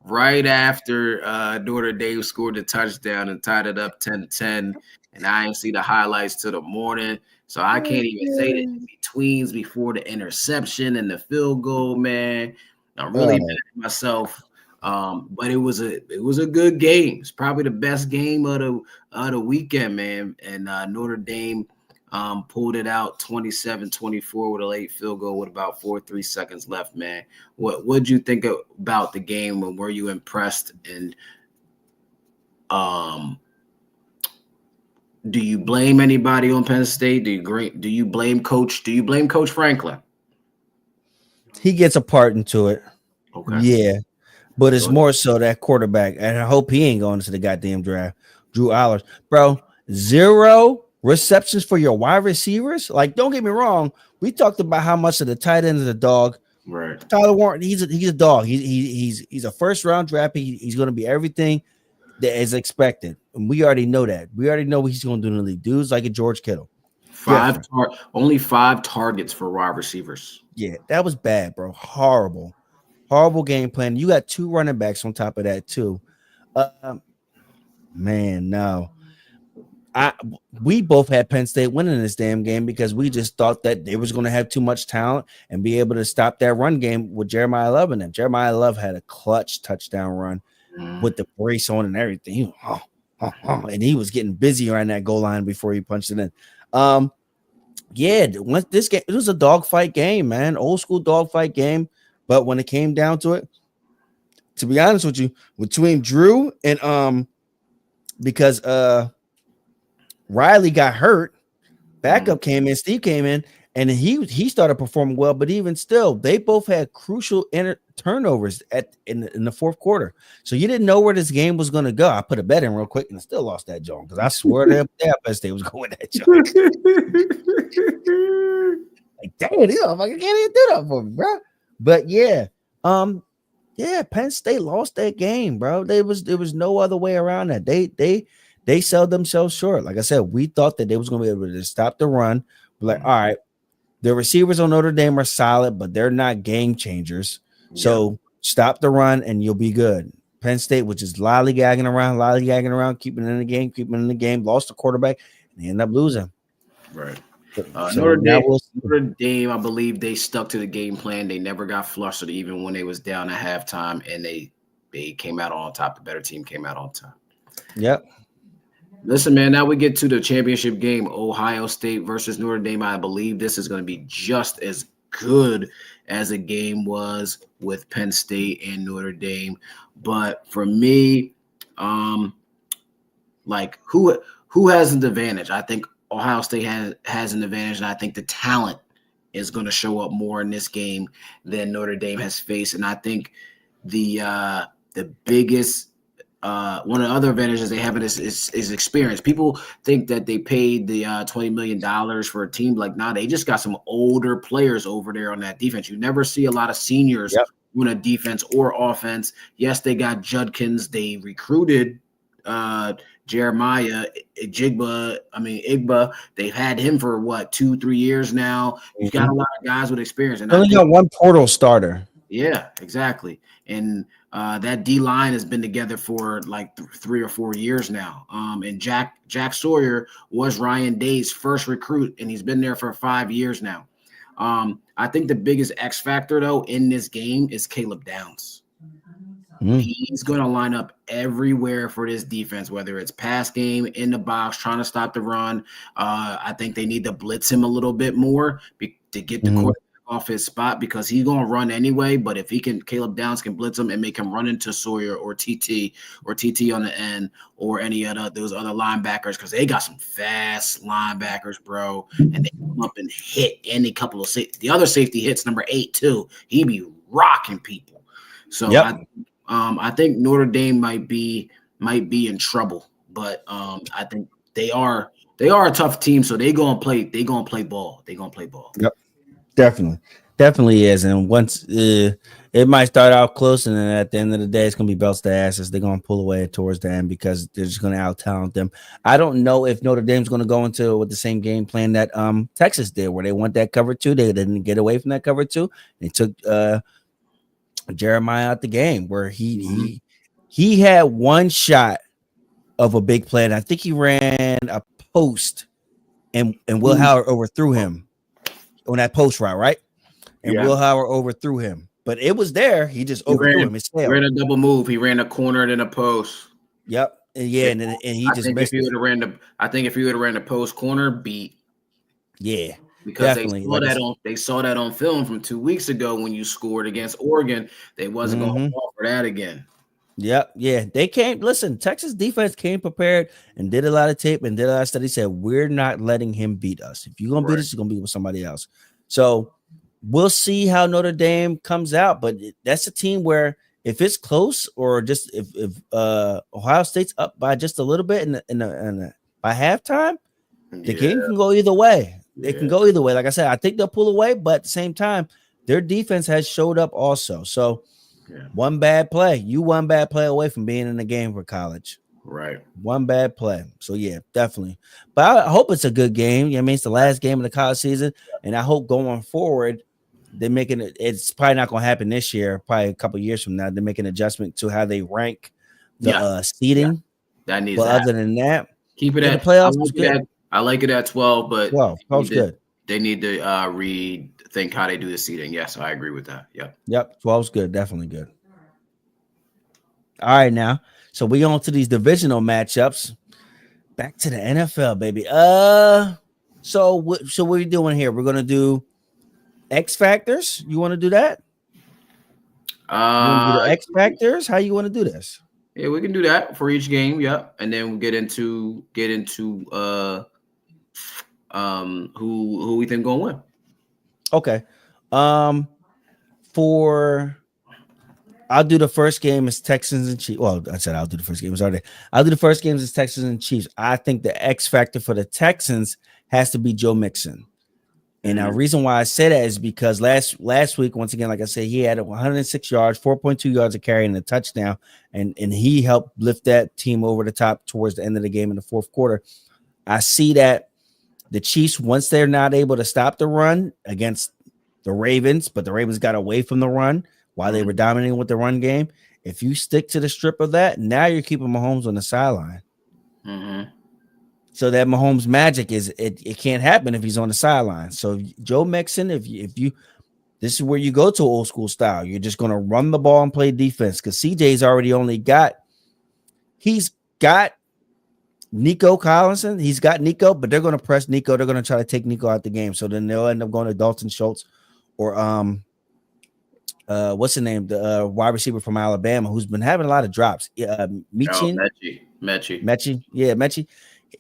right after Notre Dame scored the touchdown and tied it up 10-10. And I didn't see the highlights till the morning. So I can't even say that in betweens before the interception and the field goal, man. I'm really mad at myself. But it was a good game. It's probably the best game of the weekend, man. And Notre Dame pulled it out 27-24 with a late field goal with about 3 seconds left, man. What'd you think about the game, and were you impressed? And do you blame anybody on Penn State? Do you blame Coach Franklin? He gets a part into it. Okay. Yeah. But it's more so that quarterback. And I hope he ain't going to the goddamn draft. Drew Allers. Bro, 0 receptions for your wide receivers. Like, don't get me wrong. We talked about how much of the tight end is a dog. Right. Tyler Warren, he's a dog. He's a first round draft. He's going to be everything that is expected. And we already know that. We already know what he's going to do in the league. Dudes like a George Kittle. Only 5 targets for wide receivers. Yeah, that was bad, bro. Horrible game plan. You got 2 running backs on top of that too. Man, no. We both had Penn State winning this damn game because we just thought that they was going to have too much talent and be able to stop that run game with Jeremiah Love and them. Jeremiah Love had a clutch touchdown run with the brace on and everything. And he was getting busy around that goal line before he punched it in. Yeah, this game, it was a dogfight game, man. Old school dogfight game. But when it came down to it, to be honest with you, between Drew and because Riley got hurt, backup came in, Steve came in, and he started performing well. But even still, they both had crucial turnovers in the fourth quarter. So you didn't know where this game was going to go. I put a bet in real quick and I still lost that joint because I swear to Penn State was going that joint. Like, dang, I can't even do that for me, bro. But yeah, Penn State lost that game, bro. There was no other way around that. They sold themselves short. Like I said, we thought that they was going to be able to stop the run. We're like, all right, the receivers on Notre Dame are solid, but they're not game changers. So stop the run and you'll be good. Penn State, which is lollygagging around, keeping it in the game, lost the quarterback, and they end up losing. Right. So Notre Dame, I believe they stuck to the game plan. They never got flustered even when they was down at halftime, and they came out on top. The better team came out on top. Yep. Listen, man, now we get to the championship game, Ohio State versus Notre Dame. I believe this is going to be just as good as the game was with Penn State and Notre Dame. But for me, like who has an advantage? I think Ohio State has an advantage, and I think the talent is going to show up more in this game than Notre Dame has faced. And I think the biggest one of the other advantages they have is experience. People think that they paid the $20 million for a team. Like, nah, they just got some older players over there on that defense. You never see a lot of seniors on a defense or offense. Yes, they got Judkins. They recruited Jeremiah Igba. They've had him for 2-3 years now. You've got a lot of guys with experience. And they only got one portal starter. Yeah, exactly. And that D line has been together for like 3 or 4 years now. And Jack Sawyer was Ryan Day's first recruit, and he's been there for 5 years now. I think the biggest X factor though in this game is Caleb Downs. He's going to line up everywhere for this defense, whether it's pass game, in the box, trying to stop the run. I think they need to blitz him a little bit more to get the quarterback off his spot, because he's going to run anyway. But if Caleb Downs can blitz him and make him run into Sawyer or TT on the end, or any of those other linebackers, because they got some fast linebackers, bro. And they come up and hit any couple of the other safety hits, number 8 too. He be rocking people. So I think Notre Dame might be in trouble, but I think they are a tough team, so they're gonna play ball. Yep, definitely is. And once it might start out close, and then at the end of the day, it's gonna be belts to asses. They're gonna pull away towards the end because they're just gonna out talent them. I don't know if Notre Dame's gonna go into with the same game plan that Texas did, where they want that cover 2. They didn't get away from that cover 2. They took Jeremiah out the game, where he had one shot of a big play, and I think he ran a post and Will Howard overthrew him on that post route, right? And Will Howard overthrew him, but it was there. He just overthrew him. It He ran a double move. He ran a corner and then a post. Yep. Yeah, and he just missed it. I think if he would have ran the post corner beat. Yeah, because definitely. they saw that on film from 2 weeks ago when you scored against Oregon. They wasn't going to fall for that again. Yep. Yeah. They came. Listen, Texas defense came prepared and did a lot of tape and did a lot of study. Said, we're not letting him beat us. If you're going to beat us, you're going to beat with somebody else. So we'll see how Notre Dame comes out. But that's a team where if it's close or just if Ohio State's up by just a little bit by halftime, the game can go either way. It can go either way. Like I said, I think they'll pull away, but at the same time, their defense has showed up also. So one bad play away from being in the game for college. Right. One bad play. So yeah, definitely. But I hope it's a good game. I mean, it's the last game of the college season, and I hope going forward they're making it. It's probably not going to happen this year. Probably a couple of years from now, they're making an adjustment to how they rank the seeding. That needs. But other than that, keep it at the playoffs. I like it at 12, but 12's good. They need to rethink how they do the seeding. Yes, I agree with that. Yep, 12's good. Definitely good. All right, now. So we on to these divisional matchups. Back to the NFL, baby. So what are we doing here? We're gonna do X factors. You want to do that? You want to do the X factors? How you want to do this? Yeah, we can do that for each game. Yep, and then we'll get into who we think gonna win. Okay. I'll do the first game as Texans and Chiefs. Well, I said I'll do the first game. I'll do the first games as Texans and Chiefs. I think the X factor for the Texans has to be Joe Mixon. And the reason why I say that is because last week, once again, like I said, he had 106 yards, 4.2 yards of carry and a touchdown, and he helped lift that team over the top towards the end of the game in the fourth quarter. I see that the Chiefs, once they're not able to stop the run against the Ravens, but the Ravens got away from the run while they were dominating with the run game. If you stick to the strip of that, now you're keeping Mahomes on the sideline. So that Mahomes magic it can't happen if he's on the sideline. So Joe Mixon, if you this is where you go to old school style. You're just going to run the ball and play defense because CJ's already he's got Nico Collinson. He's got Nico, but they're going to press Nico. They're going to try to take Nico out the game. So then they'll end up going to Dalton Schultz or what's the name? The wide receiver from Alabama who's been having a lot of drops. Mechie. Yeah, Mechie.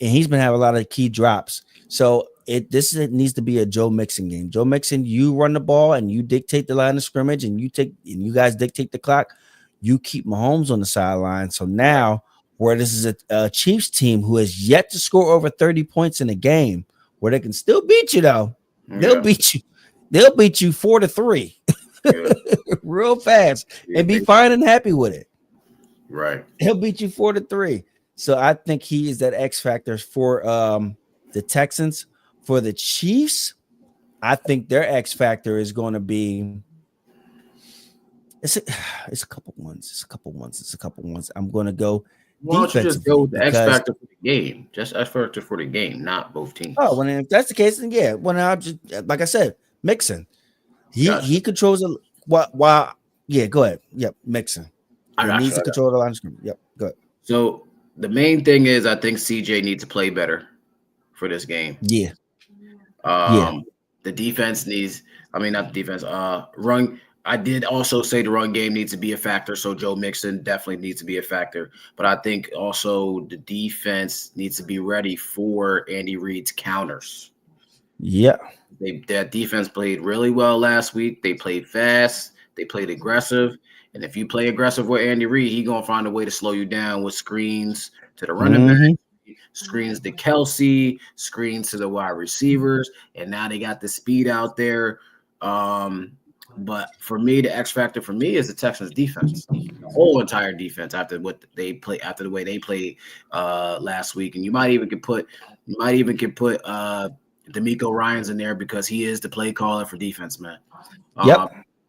And he's been having a lot of key drops. So it needs to be a Joe Mixon game. Joe Mixon, you run the ball and you dictate the line of scrimmage and you guys dictate the clock. You keep Mahomes on the sideline. So now where this is a Chiefs team who has yet to score over 30 points in a game, where they can still beat you though. They'll beat you 4-3 real fast and be fine and happy with it. Right. He'll beat you 4-3. So I think he is that X factor for the Texans. For the Chiefs, I think their X factor is going to be it's a couple ones. I'm going to go. Why don't you just go with the X factor for the game? Just X factor for the game, not both teams. Oh, well, if that's the case, then yeah. Well, now just like I said, Mixon. He controls a while. Yeah, go ahead. Yep, Mixon. He needs to control the line of scrimmage. Yep, go ahead. So the main thing is I think CJ needs to play better for this game. Yeah. The defense needs, not the defense, run. I did also say the run game needs to be a factor. So Joe Mixon definitely needs to be a factor. But I think also the defense needs to be ready for Andy Reid's counters. Yeah. That defense played really well last week. They played fast. They played aggressive. And if you play aggressive with Andy Reid, he's going to find a way to slow you down with screens to the running back, screens to Kelsey, screens to the wide receivers. And now they got the speed out there. But for me, the X factor for me is the Texans defense, the whole entire defense after the way they played last week. And you might even can put D'Amico Ryans in there because he is the play caller for defense, man.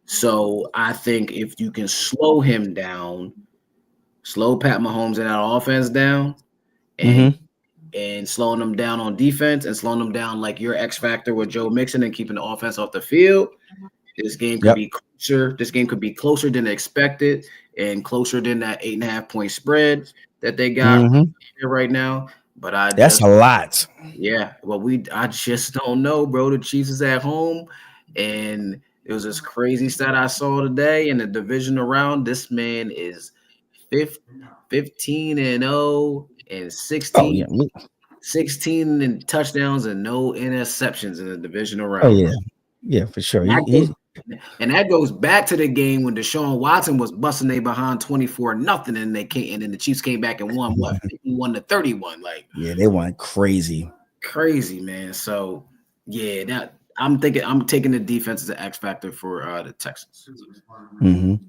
So I think if you can slow him down, slow Pat Mahomes and that offense down, and and slowing them down on defense and slowing them down like your X factor with Joe Mixon and keeping the offense off the field, this game could Yep. be closer. This game could be closer than expected and closer than that 8.5-point spread that they got right now. But That's a lot. yeah. Well, I just don't know, bro. The Chiefs is at home, and it was this crazy stat I saw today in the divisional round. This man is 15-0 and 16. Oh, yeah. 16 in touchdowns and no interceptions in the divisional round. Oh, yeah. Yeah, for sure. And that goes back to the game when Deshaun Watson was busting they behind 24-0, and they came, and then the Chiefs came back and won 51-31. Like, yeah, they went crazy, man. So yeah, I'm taking the defense as an X factor for the Texans. All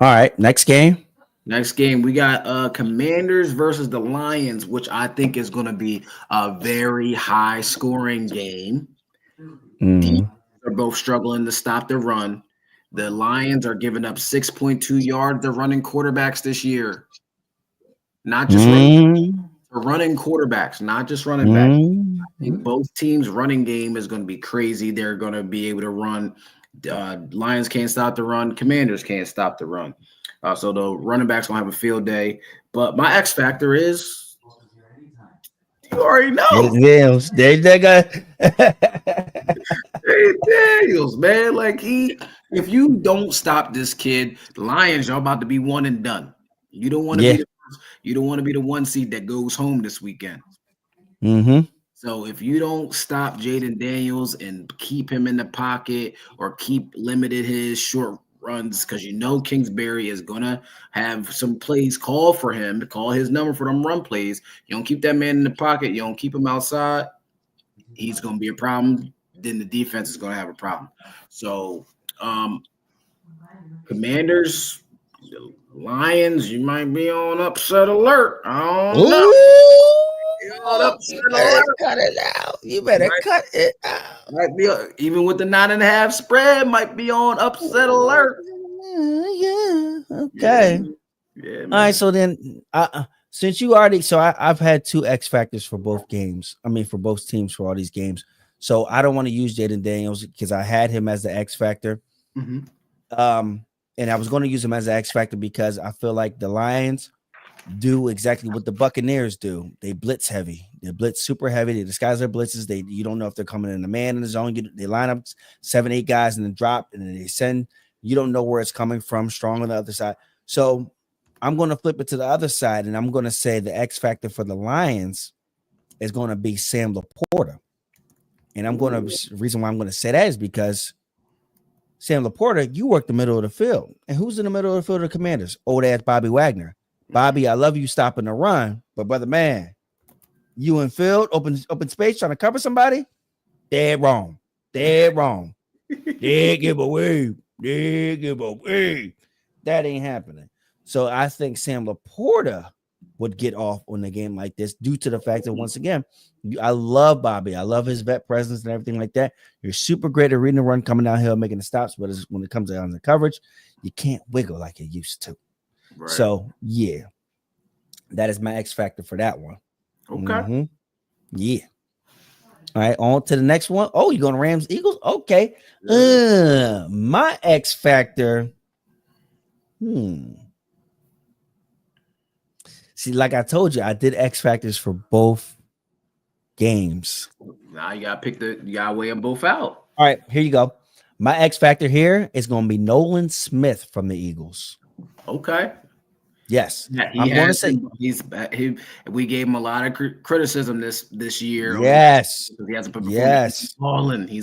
right, next game. Next game, we got Commanders versus the Lions, which I think is going to be a very high scoring game. They're both struggling to stop the run. The Lions are giving up 6.2 yards to running quarterbacks this year. Not just running quarterbacks, not just running backs. I think both teams' running game is going to be crazy. They're going to be able to run. Lions can't stop the run. Commanders can't stop the run. So the running backs going to have a field day. But my X factor is, you already know. Daniels, Daniels, man. Like if you don't stop this kid, the Lions, y'all about to be one and done. You don't want to be the one seed that goes home this weekend. So if you don't stop Jaden Daniels and keep him in the pocket or keep limited his short runs, because you know Kingsbury is gonna have some plays call for him to call his number for them run plays. You don't keep that man in the pocket, you don't keep him outside, he's gonna be a problem. Then the defense is gonna have a problem. So Commanders, Lions, you might be on upset alert. I don't know. Cut it out. You better cut it out. Might be even with the 9.5 spread, might be on upset alert. Yeah. Okay. Yeah. All right. So then, since you already, I've had 2 X factors for both games. I mean, for both teams for all these games. So I don't want to use Jaden Daniels because I had him as the X factor. And I was going to use him as the X factor because I feel like the Lions do exactly what the Buccaneers do. They blitz heavy. They blitz super heavy. They disguise their blitzes. You don't know if they're coming in a man in the zone. They line up 7-8 guys and then drop, and then they send. You don't know where it's coming from. Strong on the other side. So I'm going to flip it to the other side, and I'm going to say the X factor for the Lions is going to be Sam Laporta. And the reason why I'm going to say that is because Sam Laporta, you work the middle of the field. And who's in the middle of the field of the Commanders? Old ass Bobby Wagner. Bobby, I love you stopping the run, but brother man, you in field, open space trying to cover somebody? Dead wrong. Dead give away. That ain't happening. So I think Sam Laporta would get off on a game like this due to the fact that, once again, I love Bobby. I love his vet presence and everything like that. You're super great at reading the run, coming downhill, making the stops, but when it comes down to coverage, you can't wiggle like you used to. Right. So, yeah, that is my X factor for that one. Okay. Yeah. All right, on to the next one. Oh, you're going to Rams Eagles? Okay. My X factor. See, like I told you, I did X factors for both games. Now you gotta weigh them both out. All right, here you go. My X factor here is going to be Nolan Smith from the Eagles. Okay. Yes, yeah, I'm going to say we gave him a lot of criticism this year. Yes, he hasn't put He's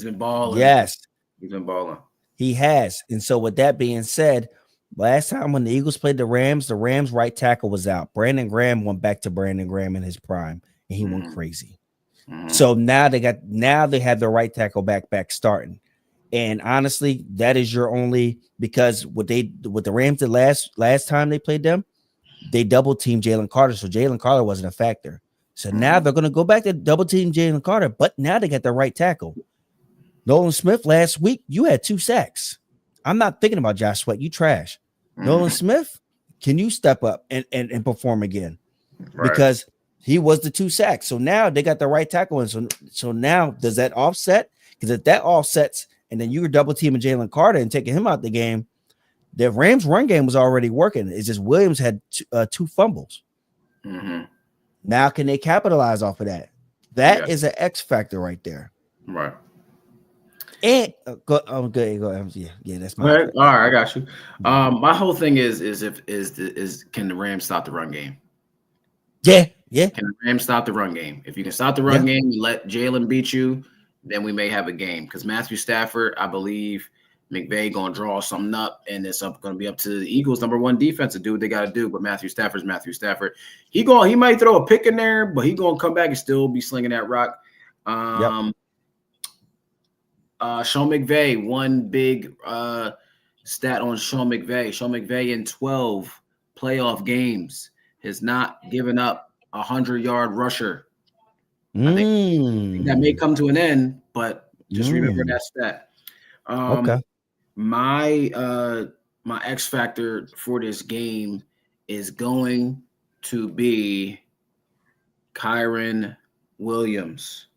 been balling. Yes, he's been balling. He has. And so, with that being said, last time when the Eagles played the Rams right tackle was out. Brandon Graham went back to Brandon Graham in his prime, and he went crazy. So now they have their right tackle back starting. And honestly, that is your only, because what the Rams did last time they played them, they double teamed Jalen Carter. So Jalen Carter wasn't a factor. So now they're going to go back to double team Jalen Carter, but now they got the right tackle. Nolan Smith last week, you had 2 sacks. I'm not thinking about Josh Sweat. You trash. Nolan Smith, can you step up and perform again? Right. Because He was the 2 sacks. So now they got the right tackle in. So now does that offset? Because if that offsets, and then you were double teaming Jalen Carter and taking him out the game, the Rams run game was already working. It's just Williams had 2 fumbles. Mm-hmm. Now can they capitalize off of that? That is an X factor right there. Right. And go. Yeah, that's my. All right, I got you. My whole thing is can the Rams stop the run game? Yeah. Can the Rams stop the run game? If you can stop the run game, you let Jalen beat you, then we may have a game. Because Matthew Stafford, I believe McVay gonna draw something up, and it's going to be up to the Eagles' #1 defense to do what they got to do. But Matthew Stafford's Matthew Stafford. He might throw a pick in there, but he gonna come back and still be slinging that rock. Sean McVay, one big stat on Sean McVay. Sean McVay in 12 playoff games has not given up 100-yard rusher. I think that may come to an end, but just remember that stat. Okay. My X factor for this game is going to be Kyron Williams.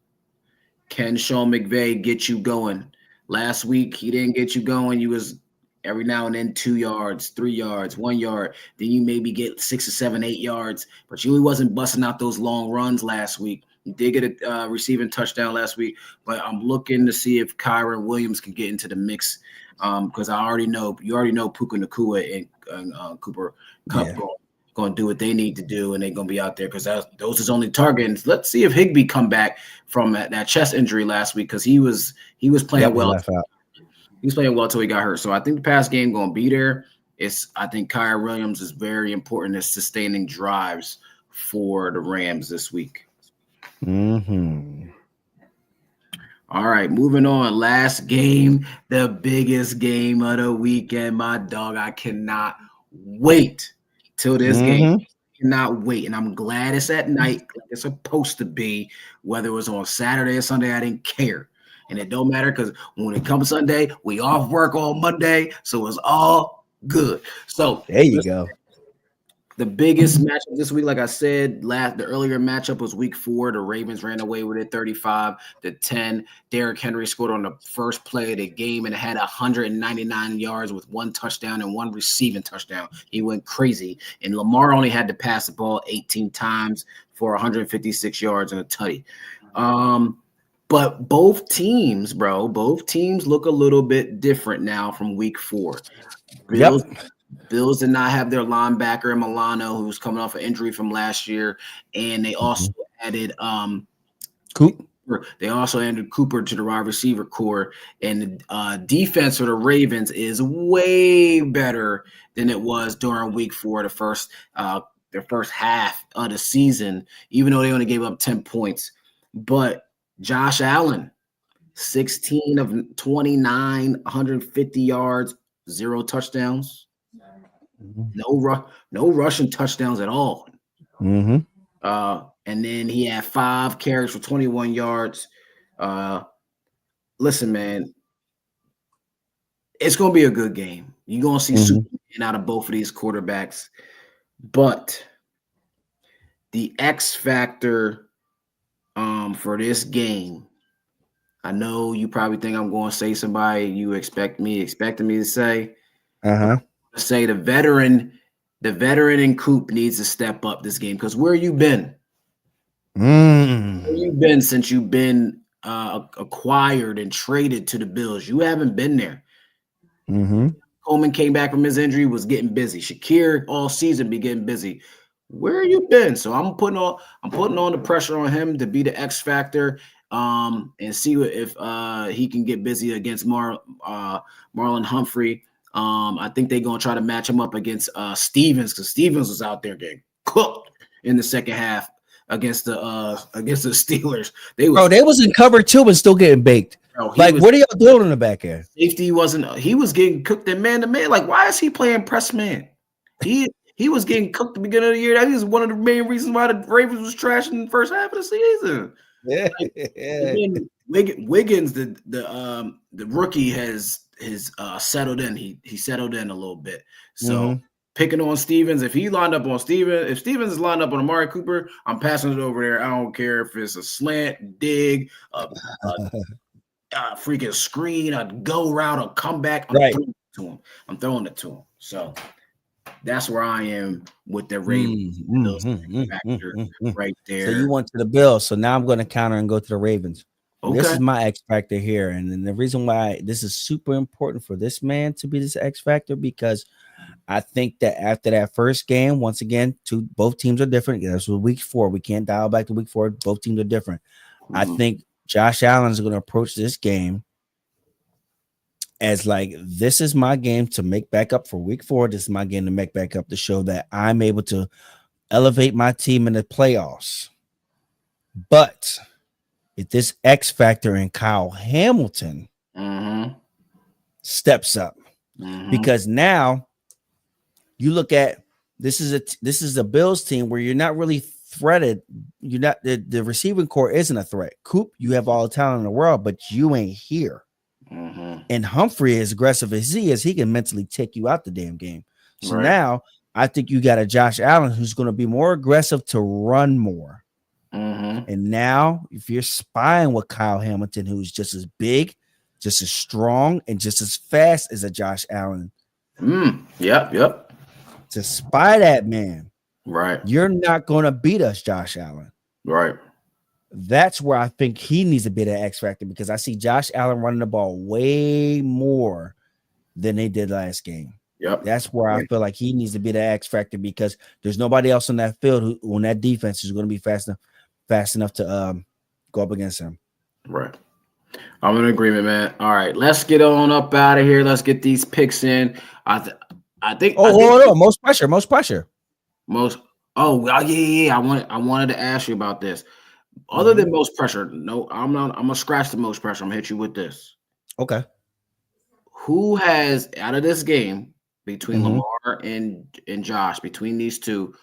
Can Sean McVay get you going? Last week, he didn't get you going. You was every now and then 2 yards, 3 yards, 1 yard. Then you maybe get 6 or 7, 8 yards, but you wasn't busting out those long runs last week. You did get a receiving touchdown last week, but I'm looking to see if Kyron Williams can get into the mix because you already know Puka Nacua and Cooper Kupp going to do what they need to do, and they're going to be out there because those is only targets. Let's see if Higbee come back from that chest injury last week because he was playing well. He was playing well until he got hurt. So I think the pass game going to be there. I think Kyron Williams is very important in sustaining drives for the Rams this week. Mm-hmm. All right, moving on. Last game, the biggest game of the weekend, my dog. I cannot wait till this game. Cannot wait. And I'm glad it's at night like it's supposed to be. Whether it was on Saturday or Sunday, I didn't care. And it don't matter because when it comes Sunday, we off work on Monday, so it's all good. So there you go. The biggest matchup this week, like I said, the earlier matchup was week 4. The Ravens ran away with it 35-10. Derrick Henry scored on the first play of the game and had 199 yards with 1 touchdown and 1 receiving touchdown. He went crazy. And Lamar only had to pass the ball 18 times for 156 yards and a tutty. But both teams look a little bit different now from week 4. Bills did not have their linebacker Milano, who's coming off an injury from last year, and they also added Cooper. They also added Cooper to the wide receiver core, and the defense for the Ravens is way better than it was during week 4, their first half of the season, even though they only gave up 10 points. But Josh Allen, 16 of 29, 150 yards, 0 touchdowns. No rushing touchdowns at all. And then he had 5 carries for 21 yards. Listen, man, it's going to be a good game. You're going to see Superman out of both of these quarterbacks. But the X factor for this game, I know you probably think I'm going to say somebody you expecting me to say. Say the veteran in Coop needs to step up this game because where you been? Where you been since you've been acquired and traded to the Bills? You haven't been there. Coleman came back from his injury, was getting busy. Shakir all season be getting busy. Where you been? So I'm putting on the pressure on him to be the X factor and see if he can get busy against Marlon Humphrey. I think they're gonna try to match him up against Stevens because Stevens was out there getting cooked in the second half against the Steelers. They was in cover 2 and still getting baked. What are y'all doing in the back end? Safety he was getting cooked in man to man. Like, why is he playing press man? He was getting cooked at the beginning of the year. That is one of the main reasons why the Ravens was trashing in the first half of the season. Wiggins, the rookie has settled in. He settled in a little bit. So picking on Stevens. If he lined up on Stevens, if Stevens is lined up on Amari Cooper, I'm passing it over there. I don't care if it's a slant, dig, a freaking screen, a go route, a comeback. I'm Right. throwing it to him. I'm throwing it to him. So that's where I am with the Ravens. Right there. So you went to the Bills. So now I'm going to counter and go to the Ravens. Okay. This is my X factor here. And then the reason why this is super important for this man to be this X factor, because I think that after that first game, once again, both teams are different. This was week 4. We can't dial back to week 4. Both teams are different. I think Josh Allen is going to approach this game as like, this is my game to make back up for week 4. This is my game to make back up to show that I'm able to elevate my team in the playoffs. But if this X factor in Kyle Hamilton steps up, because now you look at this is a Bills team where you're not really threatened. You're not the receiving core isn't a threat. Coop, you have all the talent in the world, but you ain't here. And Humphrey, as aggressive as he is, he can mentally take you out the damn game. So now I think you got a Josh Allen who's going to be more aggressive to run more. And now, if you're spying with Kyle Hamilton, who's just as big, just as strong, and just as fast as a Josh Allen, Yep. to spy that man, Right. you're not going to beat us, Josh Allen. Right. That's where I think he needs to be the X factor, because I see Josh Allen running the ball way more than they did last game. Yep. That's where I feel like he needs to be the X factor, because there's nobody else on that field who on that defense is going to be fast enough to go up against him. Right. I'm in agreement, man. All right, let's get on up out of here. Let's get these picks in. I think. Hold on. Most pressure. Oh, yeah. I wanted to ask you about this. Other than most pressure, no, I'm gonna scratch the most pressure. I'm gonna hit you with this. Okay. Who has out of this game between Lamar and Josh, between these two,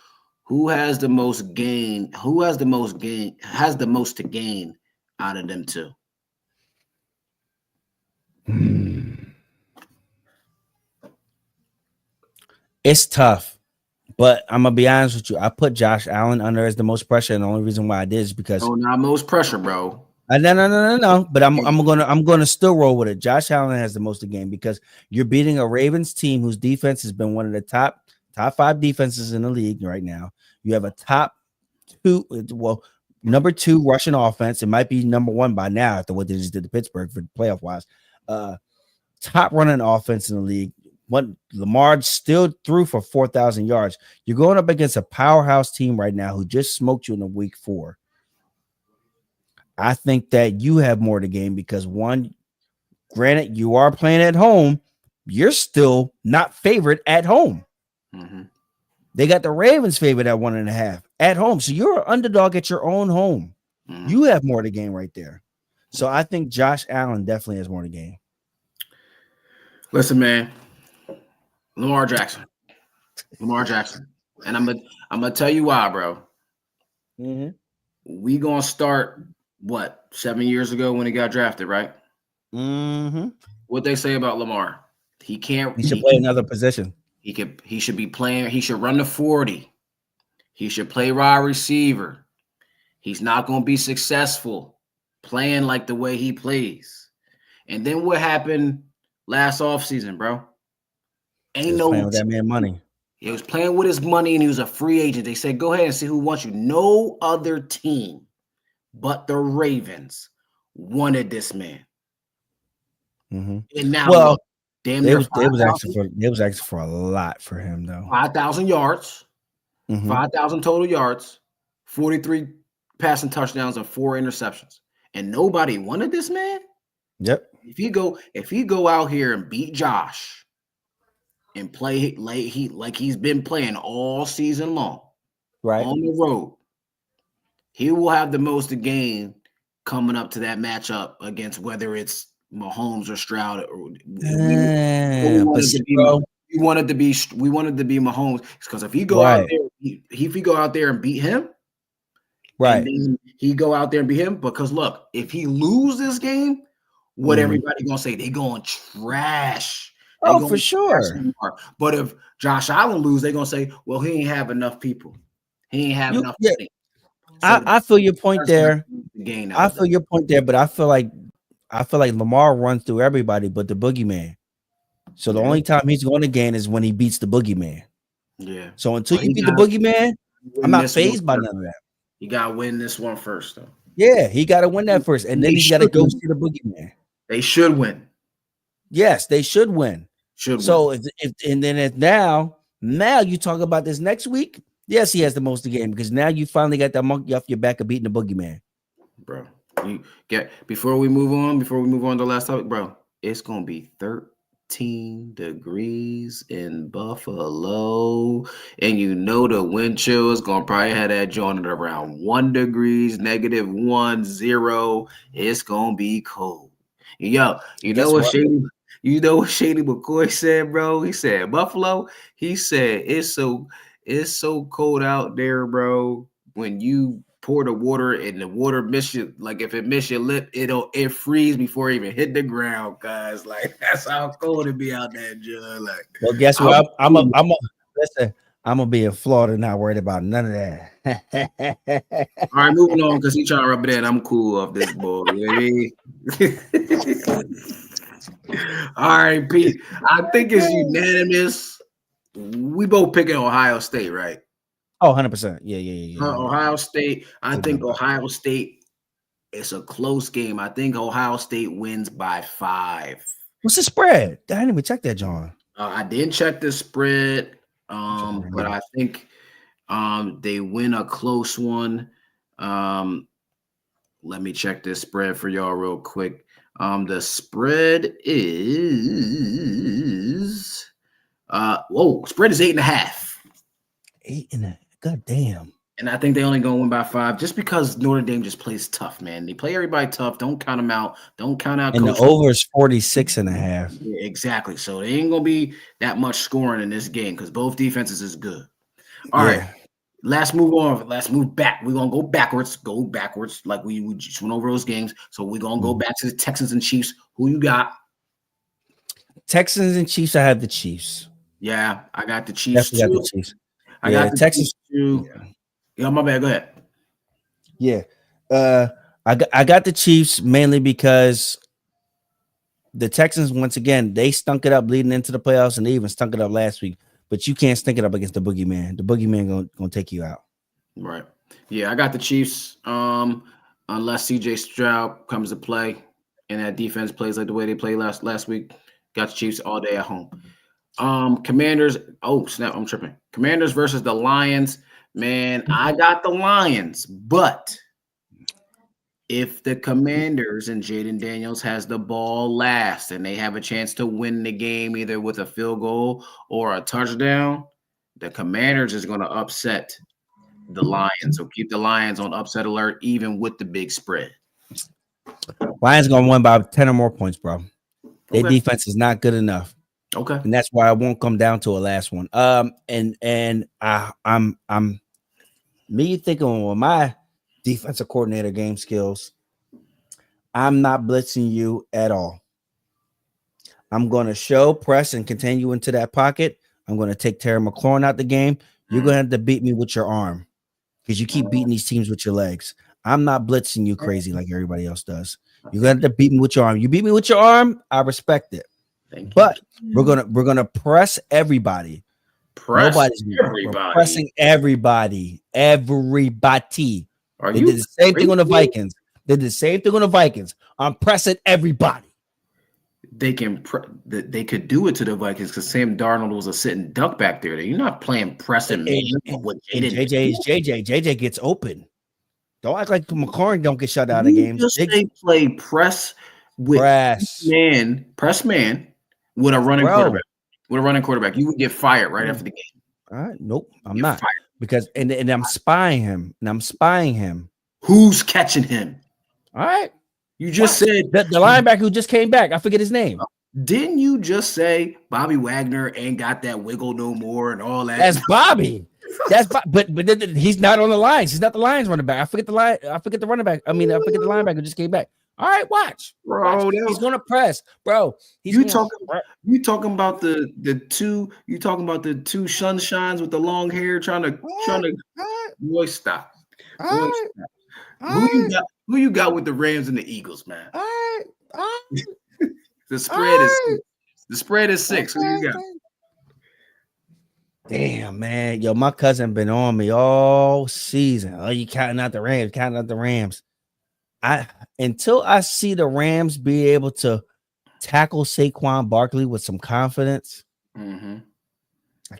who has the most gain? Who has the most to gain out of them two? It's tough, but I'm gonna be honest with you. I put Josh Allen under as the most pressure, and the only reason why I did is because not most pressure, bro. No. But I'm gonna still roll with it. Josh Allen has the most to gain because you're beating a Ravens team whose defense has been one of the top 5 defenses in the league right now. You have a number 2 rushing offense. It might be number 1 by now after what they just did to Pittsburgh for the playoff wise. Top running offense in the league. Lamar still threw for 4,000 yards. You're going up against a powerhouse team right now who just smoked you in the week 4. I think that you have more to gain because, one, granted, you are playing at home. You're still not favored at home. They got the Ravens favored at 1.5 at home. So you're an underdog at your own home. You have more to gain right there. So I think Josh Allen definitely has more to gain. Listen, man, Lamar Jackson. And I'm gonna tell you why, bro. We gonna start 7 years ago when he got drafted, right? What they say about Lamar? He should play another position. He should be playing. He should run the 40. He should play wide receiver. He's not going to be successful playing like the way he plays. And then what happened last offseason, bro? Playing with that man money. He was playing with his money and he was a free agent. They said, go ahead and see who wants you. No other team but the Ravens wanted this man. And now, damn near they was asking for a lot for him, though. 5,000 yards, 5,000 total yards, 43 passing touchdowns, and 4 interceptions. And nobody wanted this man. Yep. If he go out here and beat Josh and play like he's been playing all season long, right on the road, he will have the most to gain coming up to that matchup against whether it's Mahomes or Stroud. We wanted to be Mahomes because if he go out there and beat him, right? And he go out there and beat him because look, if he lose this game, what everybody gonna say? They going trash They Oh, gonna for sure. But if Josh Allen lose, they're gonna say, well, he ain't have enough people. He ain't have enough. Yeah, So I feel your point there. gain out I of feel your point there, but I feel like Lamar runs through everybody but the boogeyman. So the only time he's going to gain is when he beats the boogeyman. Yeah. So until you beat the boogeyman, I'm not phased by none of that. You gotta win this one first, though. Yeah, he got to win that first, and then he's got to go see the boogeyman. They should win. Yes, they should win. So win. if now you talk about this next week. Yes, he has the most to gain because now you finally got that monkey off your back of beating the boogeyman. Bro, before we move on to the last topic, bro, it's gonna be 13 degrees in Buffalo, and you know the wind chill is gonna probably have that joint at around 1 degrees, -1, 0. It's gonna be cold. Yo, you know what Shady McCoy said, bro? He said Buffalo. He said it's so cold out there, bro. When you pour the water and the water miss you, like if it miss your lip, it freeze before it even hit the ground, guys. Like that's how cold it be out there, John. Like, well, guess what? Listen. I'm gonna be in Florida, not worried about none of that. All right, moving on because he's trying to rub it in. I'm cool off this ball. You know what I mean? All right, Pete. I think it's unanimous. We both picking Ohio State, right? Oh, 100%. Yeah. Ohio State. I think Ohio State. It's a close game. I think Ohio State wins by 5. What's the spread? I didn't even check that, John. I didn't check the spread. But I think they win a close one. Let me check this spread for y'all real quick. The spread is spread is 8.5. 8.5. God damn. And I think they only gonna win by 5 just because Notre Dame just plays tough, man. They play everybody tough. Don't count them out. Don't count out. And the over is 46.5. Yeah, exactly. So there ain't gonna be that much scoring in this game because both defenses is good. All right. Let's move on. Let's move back. We're gonna go backwards. Like we just went over those games. So we're gonna go back to the Texans and Chiefs. Who you got? Texans and Chiefs. I have the Chiefs. Yeah, I got the Chiefs too. Got the Chiefs. I got the Texans too. Yeah, my bad. Go ahead. Yeah. I got the Chiefs mainly because the Texans, once again, they stunk it up leading into the playoffs, and they even stunk it up last week. But you can't stink it up against the boogeyman. The boogeyman gonna take you out. Right. Yeah, I got the Chiefs. Unless CJ Stroud comes to play and that defense plays like the way they played last week, got the Chiefs all day at home. Commanders. Oh snap! I'm tripping. Commanders versus the Lions. Man, I got the Lions, but if the Commanders and Jaden Daniels has the ball last and they have a chance to win the game either with a field goal or a touchdown, the Commanders is going to upset the Lions. So keep the Lions on upset alert even with the big spread. Lions going to win by 10 or more points, bro. Their defense is not good enough. Okay. And that's why I won't come down to a last one. I'm me thinking with my defensive coordinator game skills, I'm not blitzing you at all. I'm going to show, press, and continue into that pocket. I'm going to take Terry McLaurin out the game. You're going to have to beat me with your arm because you keep beating these teams with your legs. I'm not blitzing you crazy like everybody else does. You're going to have to beat me with your arm. You beat me with your arm, I respect it. But we're gonna press everybody. Nobody's pressing everybody. Everybody. They did the same thing on the Vikings. I'm pressing everybody. They could do it to the Vikings because Sam Darnold was a sitting duck back there. You're not playing pressing. JJ gets open. Don't act like McLaurin don't get shut out of games. They play press with press man with a running quarterback. With a running quarterback, you would get fired right after the game. All right, nope, I'm not because and I'm spying him. Who's catching him? All right, you just said the linebacker who just came back. I forget his name. Didn't you just say Bobby Wagner ain't got that wiggle no more and all that? That's Bobby. But he's not on the lines. He's not the Lions running back. I forget the running back. I forget the linebacker who just came back. All right, watch. Bro, He's gonna press, bro. You talking about the two sunshines with the long hair trying to boy, stop. Boy, stop. Who you got with the Rams and the Eagles, man? The spread is 6. Who you got? Damn, man. Yo, my cousin been on me all season. Oh, you counting out the Rams. Until I see the Rams be able to tackle Saquon Barkley with some confidence, I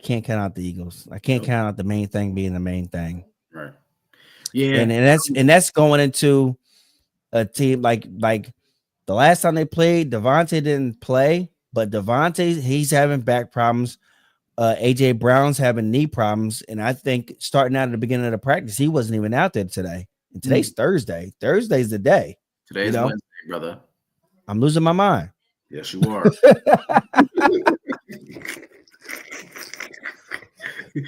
can't count out the Eagles. I can't count out the main thing being the main thing. Right. Yeah. And that's going into a team like the last time they played, Devontae didn't play, but Devontae, he's having back problems. AJ Brown's having knee problems, and I think starting out at the beginning of the practice, he wasn't even out there today. And today's Thursday. Thursday's the day. Today's Wednesday, brother. I'm losing my mind. Yes, you are.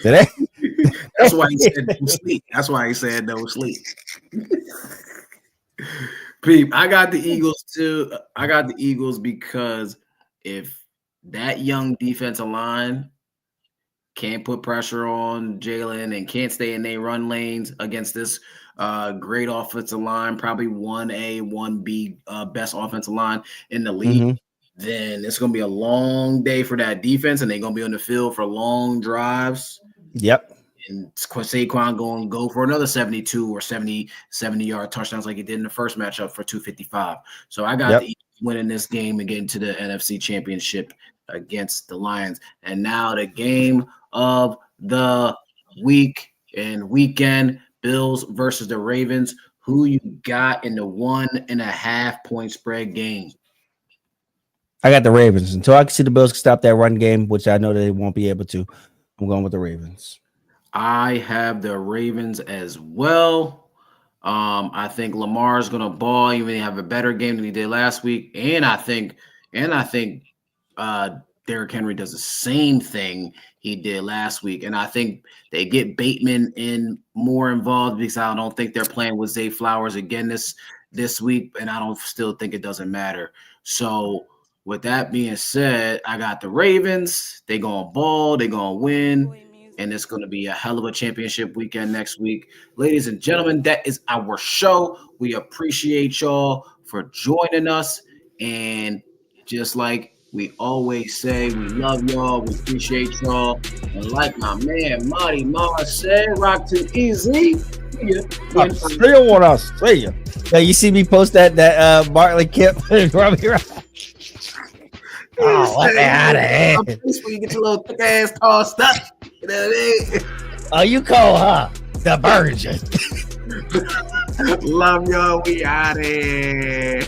Today? That's why he said no sleep. That's why he said no sleep. Peep, I got the Eagles too. I got the Eagles because if that young defensive line can't put pressure on Jalen and can't stay in their run lanes against this great offensive line, probably 1A, 1B best offensive line in the league, then it's going to be a long day for that defense, and they're going to be on the field for long drives. Yep. And Saquon going to go for another 72 or 70-yard touchdowns like he did in the first matchup for 255. So I got the Eagles winning this game and getting to the NFC Championship against the Lions. And now the game of the week and weekend, Bills versus the Ravens. Who you got in the 1.5 point spread game? I got the Ravens. Until I can see the Bills stop that run game, which I know that they won't be able to, I'm going with the Ravens. I have the Ravens as well. I think Lamar's going to ball, even have a better game than he did last week. And I think Derrick Henry does the same thing he did last week. And I think they get Bateman more involved because I don't think they're playing with Zay Flowers again this week. And I don't still think it doesn't matter. So with that being said, I got the Ravens. They're going to ball. They're going to win. And it's going to be a hell of a championship weekend next week. Ladies and gentlemen, that is our show. We appreciate y'all for joining us. And just like we always say, we love y'all. We appreciate y'all. And like my man Marty Mars said, rock too easy. I still want to see you. Yeah, you see me post that Bartley Kip. Oh, what the out of here. When you get your little thick ass tossed up. You know what I mean? Oh, you call her the virgin. Love y'all. We out of here.